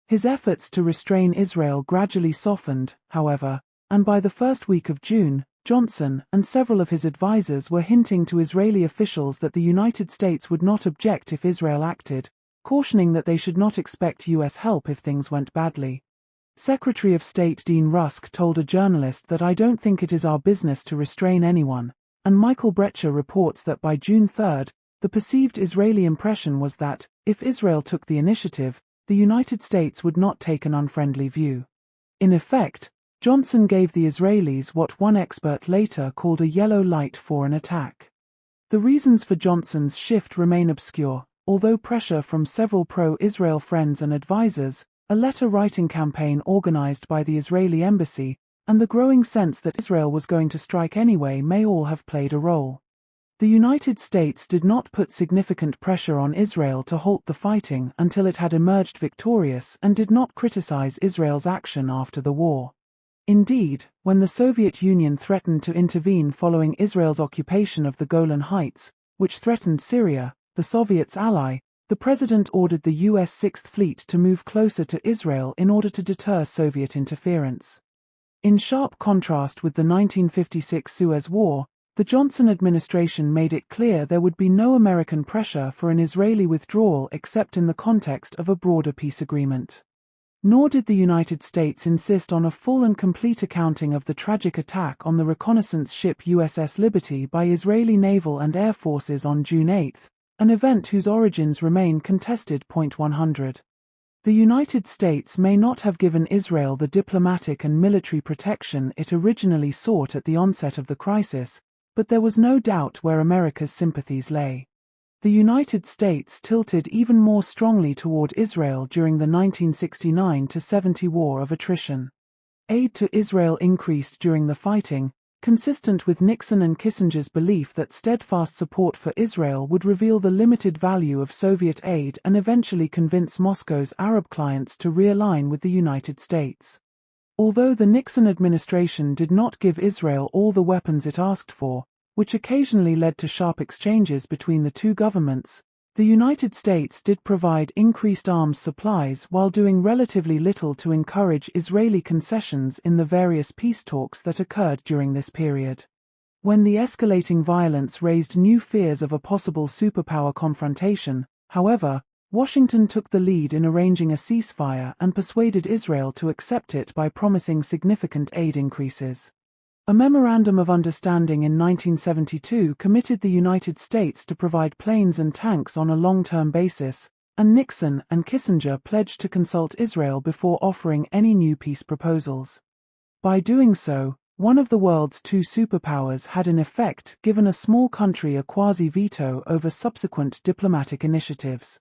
His efforts to restrain Israel gradually softened, however, and by the first week of June, Johnson and several of his advisers were hinting to Israeli officials that the United States would not object if Israel acted, cautioning that they should not expect U.S. help if things went badly. Secretary of State Dean Rusk told a journalist that "I don't think it is our business to restrain anyone," and Michael Brecher reports that by June 3, the perceived Israeli impression was that, if Israel took the initiative, the United States would not take an unfriendly view. In effect, Johnson gave the Israelis what one expert later called a yellow light for an attack. The reasons for Johnson's shift remain obscure, although pressure from several pro-Israel friends and advisers, a letter-writing campaign organized by the Israeli embassy, and the growing sense that Israel was going to strike anyway may all have played a role. The United States did not put significant pressure on Israel to halt the fighting until it had emerged victorious and did not criticize Israel's action after the war. Indeed, when the Soviet Union threatened to intervene following Israel's occupation of the Golan Heights, which threatened Syria, the Soviets' ally, the president ordered the U.S. Sixth Fleet to move closer to Israel in order to deter Soviet interference. In sharp contrast with the 1956 Suez War, the Johnson administration made it clear there would be no American pressure for an Israeli withdrawal except in the context of a broader peace agreement. Nor did the United States insist on a full and complete accounting of the tragic attack on the reconnaissance ship USS Liberty by Israeli naval and air forces on June 8, an event whose origins remain contested. 100. The United States may not have given Israel the diplomatic and military protection it originally sought at the onset of the crisis, but there was no doubt where America's sympathies lay. The United States tilted even more strongly toward Israel during the 1969–70 War of Attrition. Aid to Israel increased during the fighting, consistent with Nixon and Kissinger's belief that steadfast support for Israel would reveal the limited value of Soviet aid and eventually convince Moscow's Arab clients to realign with the United States. Although the Nixon administration did not give Israel all the weapons it asked for, which occasionally led to sharp exchanges between the two governments, the United States did provide increased arms supplies while doing relatively little to encourage Israeli concessions in the various peace talks that occurred during this period. When the escalating violence raised new fears of a possible superpower confrontation, however, Washington took the lead in arranging a ceasefire and persuaded Israel to accept it by promising significant aid increases. A Memorandum of Understanding in 1972 committed the United States to provide planes and tanks on a long-term basis, and Nixon and Kissinger pledged to consult Israel before offering any new peace proposals. By doing so, one of the world's two superpowers had in effect given a small country a quasi-veto over subsequent diplomatic initiatives.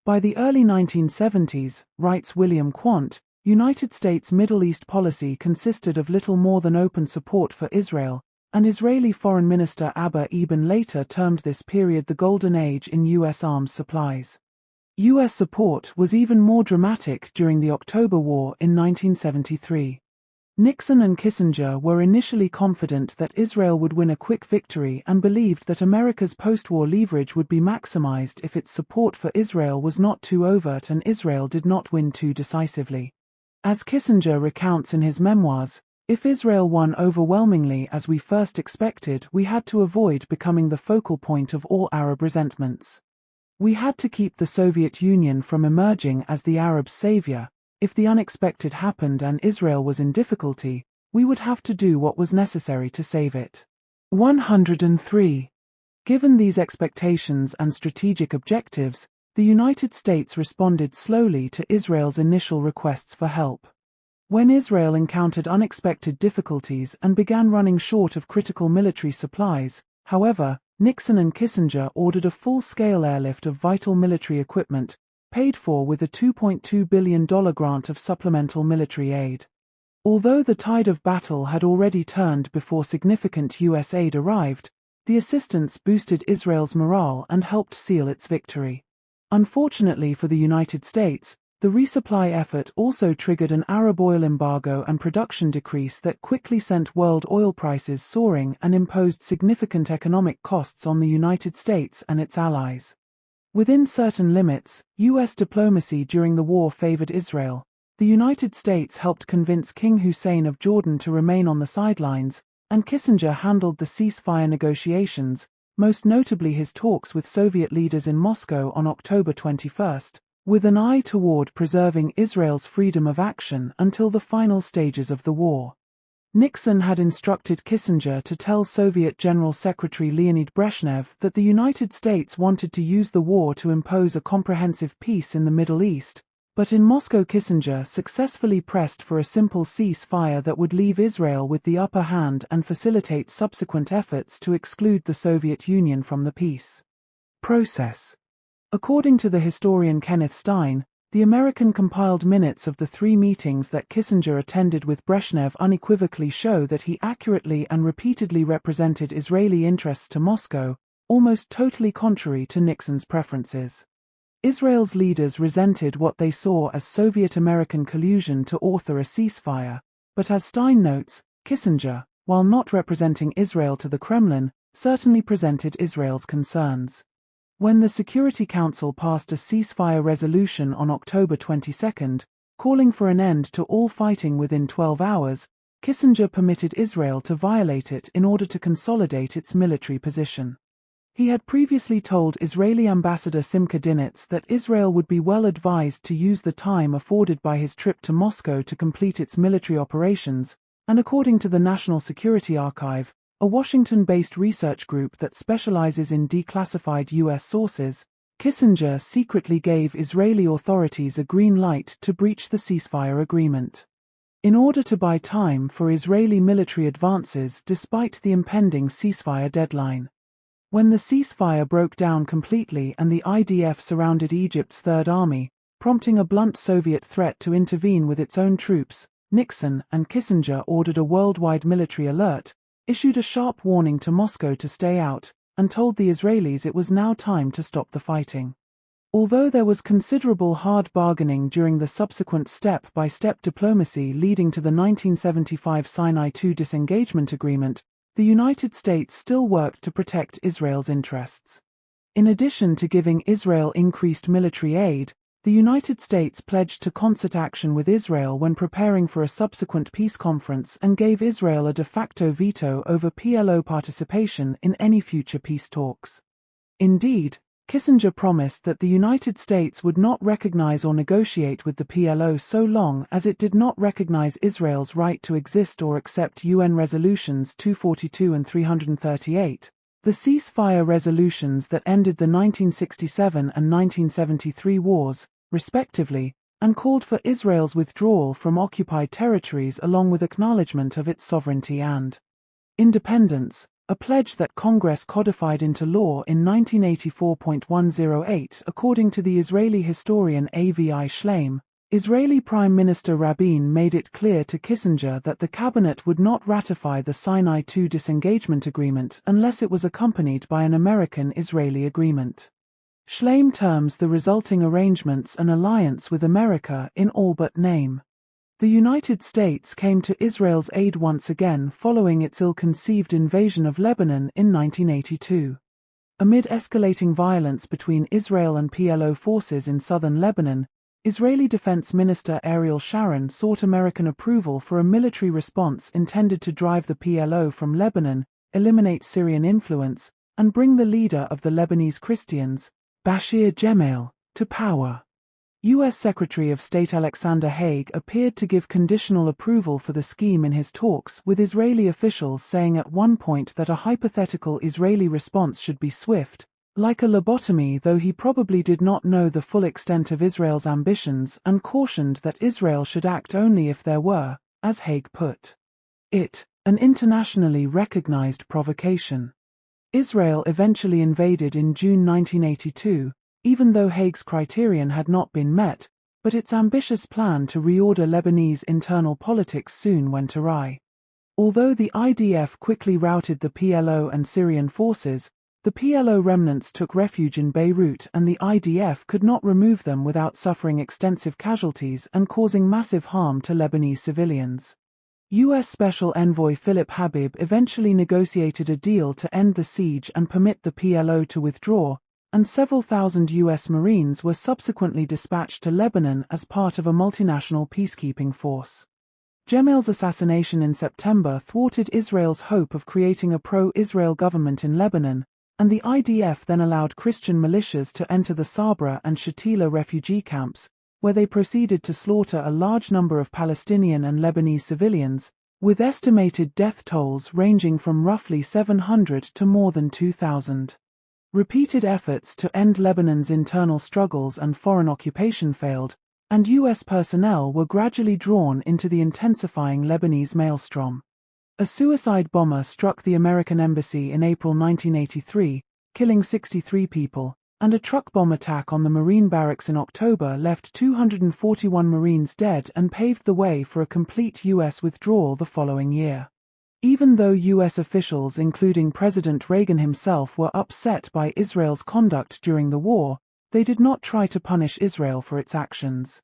By the early 1970s, writes William Quandt, United States Middle East policy consisted of little more than open support for Israel, and Israeli Foreign Minister Abba Eban later termed this period the Golden Age in U.S. arms supplies. U.S. support was even more dramatic during the October War in 1973. Nixon and Kissinger were initially confident that Israel would win a quick victory and believed that America's post-war leverage would be maximized if its support for Israel was not too overt and Israel did not win too decisively. As Kissinger recounts in his memoirs, if Israel won overwhelmingly as we first expected, we had to avoid becoming the focal point of all Arab resentments. We had to keep the Soviet Union from emerging as the Arabs' savior. If the unexpected happened and Israel was in difficulty, we would have to do what was necessary to save it. 103. Given these expectations and strategic objectives, the United States responded slowly to Israel's initial requests for help. When Israel encountered unexpected difficulties and began running short of critical military supplies, however, Nixon and Kissinger ordered a full-scale airlift of vital military equipment, paid for with a $2.2 billion grant of supplemental military aid. Although the tide of battle had already turned before significant U.S. aid arrived, the assistance boosted Israel's morale and helped seal its victory. Unfortunately for the United States, the resupply effort also triggered an Arab oil embargo and production decrease that quickly sent world oil prices soaring and imposed significant economic costs on the United States and its allies. Within certain limits, U.S. diplomacy during the war favored Israel. The United States helped convince King Hussein of Jordan to remain on the sidelines, and Kissinger handled the ceasefire negotiations, most notably his talks with Soviet leaders in Moscow on October 21, with an eye toward preserving Israel's freedom of action until the final stages of the war. Nixon had instructed Kissinger to tell Soviet General Secretary Leonid Brezhnev that the United States wanted to use the war to impose a comprehensive peace in the Middle East, but in Moscow Kissinger successfully pressed for a simple ceasefire that would leave Israel with the upper hand and facilitate subsequent efforts to exclude the Soviet Union from the peace process. According to the historian Kenneth Stein, the American compiled minutes of the 3 meetings that Kissinger attended with Brezhnev unequivocally show that he accurately and repeatedly represented Israeli interests to Moscow, almost totally contrary to Nixon's preferences. Israel's leaders resented what they saw as Soviet-American collusion to author a ceasefire, but as Stein notes, Kissinger, while not representing Israel to the Kremlin, certainly presented Israel's concerns. When the Security Council passed a ceasefire resolution on October 22, calling for an end to all fighting within 12 hours, Kissinger permitted Israel to violate it in order to consolidate its military position. He had previously told Israeli Ambassador Simcha Dinitz that Israel would be well advised to use the time afforded by his trip to Moscow to complete its military operations, and according to the National Security Archive, a Washington-based research group that specializes in declassified U.S. sources, Kissinger secretly gave Israeli authorities a green light to breach the ceasefire agreement. In order to buy time for Israeli military advances despite the impending ceasefire deadline. When the ceasefire broke down completely and the IDF surrounded Egypt's Third Army, prompting a blunt Soviet threat to intervene with its own troops, Nixon and Kissinger ordered a worldwide military alert, issued a sharp warning to Moscow to stay out, and told the Israelis it was now time to stop the fighting. Although there was considerable hard bargaining during the subsequent step-by-step diplomacy leading to the 1975 Sinai II disengagement agreement, the United States still worked to protect Israel's interests. In addition to giving Israel increased military aid, the United States pledged to concert action with Israel when preparing for a subsequent peace conference and gave Israel a de facto veto over PLO participation in any future peace talks. Indeed, Kissinger promised that the United States would not recognize or negotiate with the PLO so long as it did not recognize Israel's right to exist or accept UN Resolutions 242 and 338, the ceasefire resolutions that ended the 1967 and 1973 wars, respectively, and called for Israel's withdrawal from occupied territories along with acknowledgement of its sovereignty and independence, a pledge that Congress codified into law in 1984.108. According to the Israeli historian Avi Shleim, Israeli Prime Minister Rabin made it clear to Kissinger that the cabinet would not ratify the Sinai II disengagement agreement unless it was accompanied by an American-Israeli agreement. Schleim terms the resulting arrangements an alliance with America in all but name. The United States came to Israel's aid once again following its ill-conceived invasion of Lebanon in 1982. Amid escalating violence between Israel and PLO forces in southern Lebanon, Israeli Defense Minister Ariel Sharon sought American approval for a military response intended to drive the PLO from Lebanon, eliminate Syrian influence, and bring the leader of the Lebanese Christians, Bashir Gemayel, to power. U.S. Secretary of State Alexander Haig appeared to give conditional approval for the scheme in his talks with Israeli officials, saying at one point that a hypothetical Israeli response should be swift, like a lobotomy, though he probably did not know the full extent of Israel's ambitions and cautioned that Israel should act only if there were, as Haig put it, an internationally recognized provocation. Israel eventually invaded in June 1982, even though Haig's criterion had not been met, but its ambitious plan to reorder Lebanese internal politics soon went awry. Although the IDF quickly routed the PLO and Syrian forces, the PLO remnants took refuge in Beirut and the IDF could not remove them without suffering extensive casualties and causing massive harm to Lebanese civilians. U.S. Special Envoy Philip Habib eventually negotiated a deal to end the siege and permit the PLO to withdraw, and several thousand U.S. Marines were subsequently dispatched to Lebanon as part of a multinational peacekeeping force. Gemayel's assassination in September thwarted Israel's hope of creating a pro-Israel government in Lebanon, and the IDF then allowed Christian militias to enter the Sabra and Shatila refugee camps, where they proceeded to slaughter a large number of Palestinian and Lebanese civilians, with estimated death tolls ranging from roughly 700 to more than 2,000. Repeated efforts to end Lebanon's internal struggles and foreign occupation failed, and U.S. personnel were gradually drawn into the intensifying Lebanese maelstrom. A suicide bomber struck the American embassy in April 1983, killing 63 people, and a truck bomb attack on the Marine barracks in October left 241 Marines dead and paved the way for a complete U.S. withdrawal the following year. Even though U.S. officials, including President Reagan himself, were upset by Israel's conduct during the war, they did not try to punish Israel for its actions.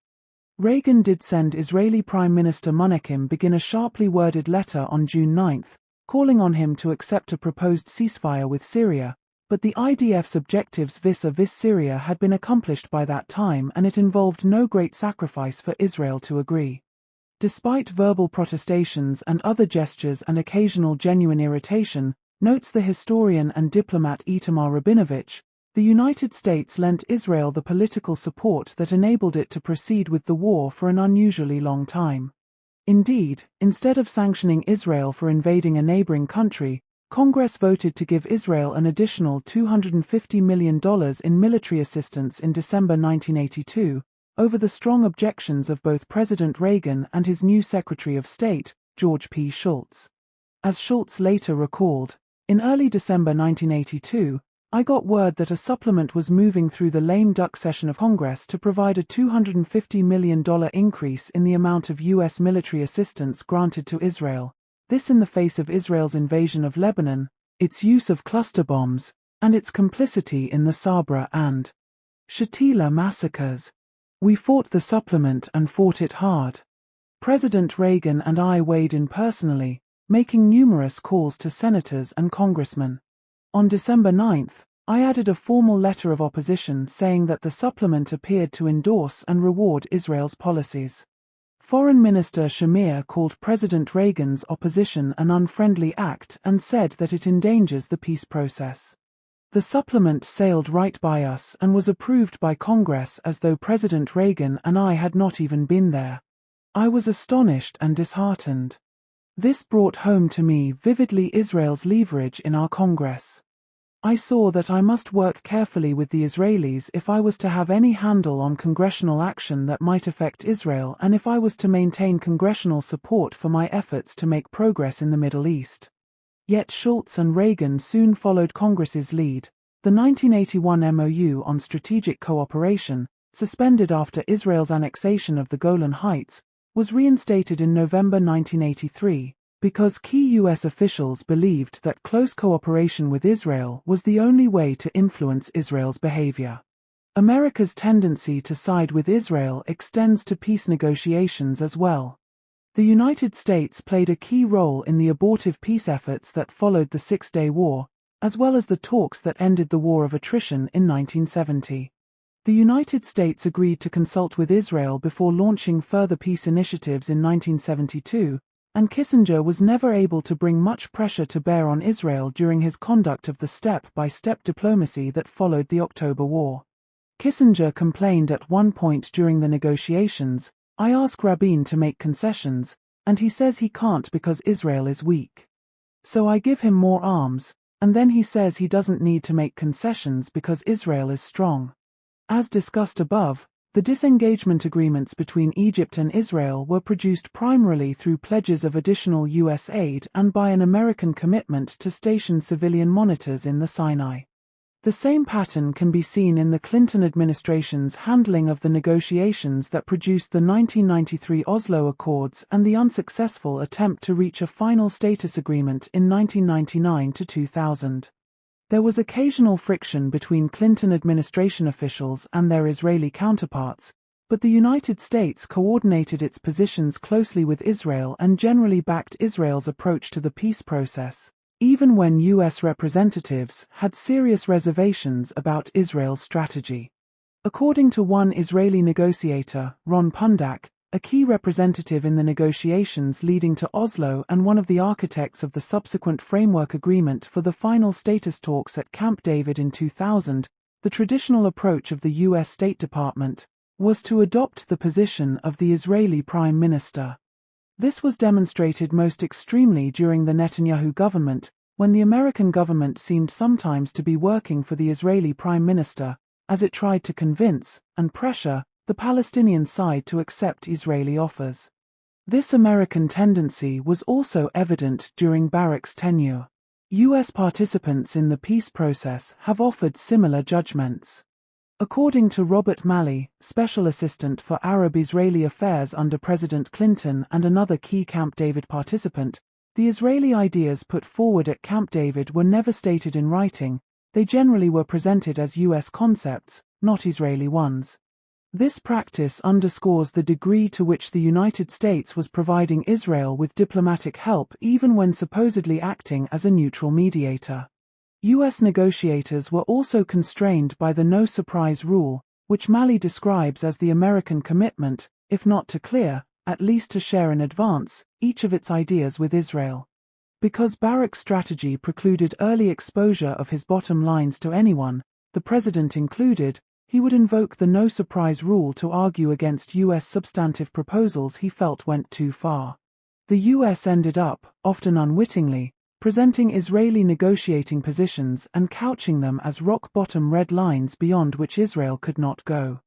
Reagan did send Israeli Prime Minister Menachem Begin a sharply worded letter on June 9, calling on him to accept a proposed ceasefire with Syria, but the IDF's objectives vis-a-vis Syria had been accomplished by that time and it involved no great sacrifice for Israel to agree. Despite verbal protestations and other gestures and occasional genuine irritation, notes the historian and diplomat Itamar Rabinovich, the United States lent Israel the political support that enabled it to proceed with the war for an unusually long time. Indeed, instead of sanctioning Israel for invading a neighboring country, Congress voted to give Israel an additional $250 million in military assistance in December 1982, over the strong objections of both President Reagan and his new Secretary of State, George P. Shultz. As Shultz later recalled, in early December 1982, I got word that a supplement was moving through the lame duck session of Congress to provide a $250 million increase in the amount of U.S. military assistance granted to Israel, this in the face of Israel's invasion of Lebanon, its use of cluster bombs, and its complicity in the Sabra and Shatila massacres. We fought the supplement and fought it hard. President Reagan and I weighed in personally, making numerous calls to senators and congressmen. On December 9, I added a formal letter of opposition saying that the supplement appeared to endorse and reward Israel's policies. Foreign Minister Shamir called President Reagan's opposition an unfriendly act and said that it endangers the peace process. The supplement sailed right by us and was approved by Congress as though President Reagan and I had not even been there. I was astonished and disheartened. This brought home to me vividly Israel's leverage in our Congress. I saw that I must work carefully with the Israelis if I was to have any handle on congressional action that might affect Israel and if I was to maintain congressional support for my efforts to make progress in the Middle East. Yet Shultz and Reagan soon followed Congress's lead. The 1981 MOU on strategic cooperation, suspended after Israel's annexation of the Golan Heights, was reinstated in November 1983, because key U.S. officials believed that close cooperation with Israel was the only way to influence Israel's behavior. America's tendency to side with Israel extends to peace negotiations as well. The United States played a key role in the abortive peace efforts that followed the Six-Day War, as well as the talks that ended the War of Attrition in 1970. The United States agreed to consult with Israel before launching further peace initiatives in 1972, and Kissinger was never able to bring much pressure to bear on Israel during his conduct of the step-by-step diplomacy that followed the October War. Kissinger complained at one point during the negotiations, "I ask Rabin to make concessions, and he says he can't because Israel is weak. So I give him more arms, and then he says he doesn't need to make concessions because Israel is strong." As discussed above, the disengagement agreements between Egypt and Israel were produced primarily through pledges of additional U.S. aid and by an American commitment to station civilian monitors in the Sinai. The same pattern can be seen in the Clinton administration's handling of the negotiations that produced the 1993 Oslo Accords and the unsuccessful attempt to reach a final status agreement in 1999 to 2000. There was occasional friction between Clinton administration officials and their Israeli counterparts, but the United States coordinated its positions closely with Israel and generally backed Israel's approach to the peace process, even when U.S. representatives had serious reservations about Israel's strategy. According to one Israeli negotiator, Ron Pundak, a key representative in the negotiations leading to Oslo and one of the architects of the subsequent framework agreement for the final status talks at Camp David in 2000, the traditional approach of the U.S. State Department was to adopt the position of the Israeli Prime Minister. This was demonstrated most extremely during the Netanyahu government, when the American government seemed sometimes to be working for the Israeli Prime Minister, as it tried to convince and pressure the Palestinian side to accept Israeli offers. This American tendency was also evident during Barak's tenure. U.S. participants in the peace process have offered similar judgments. According to Robert Malley, Special Assistant for Arab-Israeli Affairs under President Clinton and another key Camp David participant, the Israeli ideas put forward at Camp David were never stated in writing, they generally were presented as U.S. concepts, not Israeli ones. This practice underscores the degree to which the United States was providing Israel with diplomatic help even when supposedly acting as a neutral mediator. U.S. negotiators were also constrained by the no-surprise rule, which Malley describes as the American commitment, if not to clear, at least to share in advance, each of its ideas with Israel. Because Barak's strategy precluded early exposure of his bottom lines to anyone, the president included, he would invoke the no-surprise rule to argue against U.S. substantive proposals he felt went too far. The U.S. ended up, often unwittingly, presenting Israeli negotiating positions and couching them as rock-bottom red lines beyond which Israel could not go.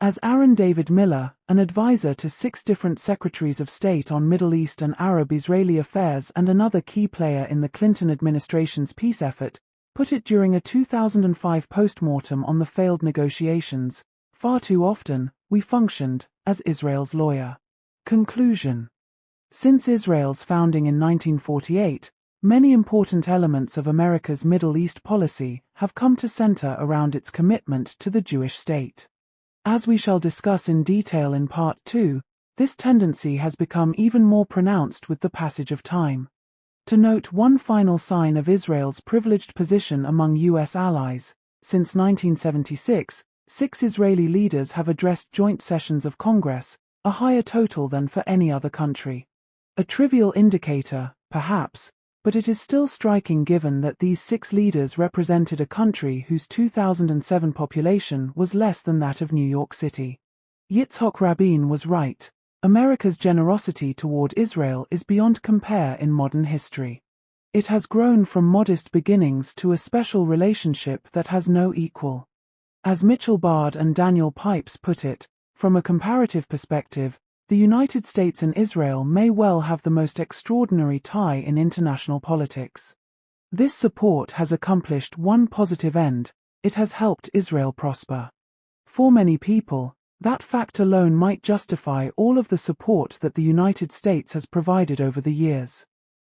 As Aaron David Miller, an advisor to 6 different secretaries of state on Middle East and Arab-Israeli affairs and another key player in the Clinton administration's peace effort, put it during a 2005 postmortem on the failed negotiations, far too often, we functioned as Israel's lawyer. Conclusion. Since Israel's founding in 1948, many important elements of America's Middle East policy have come to center around its commitment to the Jewish state. As we shall discuss in detail in Part 2, this tendency has become even more pronounced with the passage of time. To note one final sign of Israel's privileged position among U.S. allies, since 1976, 6 Israeli leaders have addressed joint sessions of Congress, a higher total than for any other country. A trivial indicator, perhaps, but it is still striking given that these 6 leaders represented a country whose 2007 population was less than that of New York City. Yitzhak Rabin was right. America's generosity toward Israel is beyond compare in modern history. It has grown from modest beginnings to a special relationship that has no equal. As Mitchell Bard and Daniel Pipes put it, from a comparative perspective, the United States and Israel may well have the most extraordinary tie in international politics. This support has accomplished one positive end: it has helped Israel prosper. For many people, that fact alone might justify all of the support that the United States has provided over the years.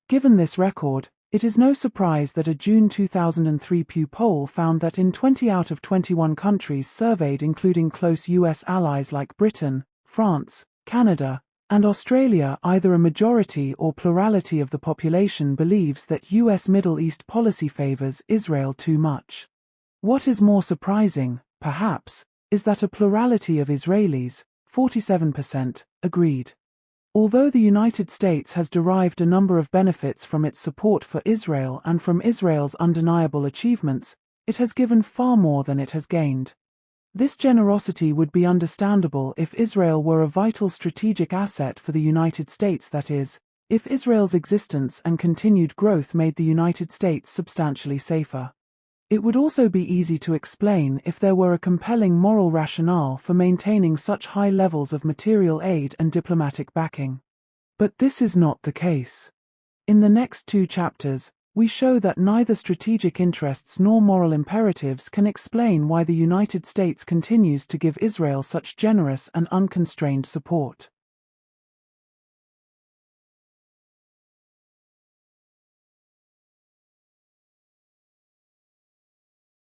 Given this record, it is no surprise that a June 2003 Pew poll found that in 20 out of 21 countries surveyed, including close U.S. allies like Britain, France, Canada, and Australia, either a majority or plurality of the population believes that U.S. Middle East policy favors Israel too much. What is more surprising, perhaps, is that a plurality of Israelis, 47%, agreed. Although the United States has derived a number of benefits from its support for Israel and from Israel's undeniable achievements, it has given far more than it has gained. This generosity would be understandable if Israel were a vital strategic asset for the United States, that is, if Israel's existence and continued growth made the United States substantially safer. It would also be easy to explain if there were a compelling moral rationale for maintaining such high levels of material aid and diplomatic backing. But this is not the case. In the next 2 chapters, we show that neither strategic interests nor moral imperatives can explain why the United States continues to give Israel such generous and unconstrained support.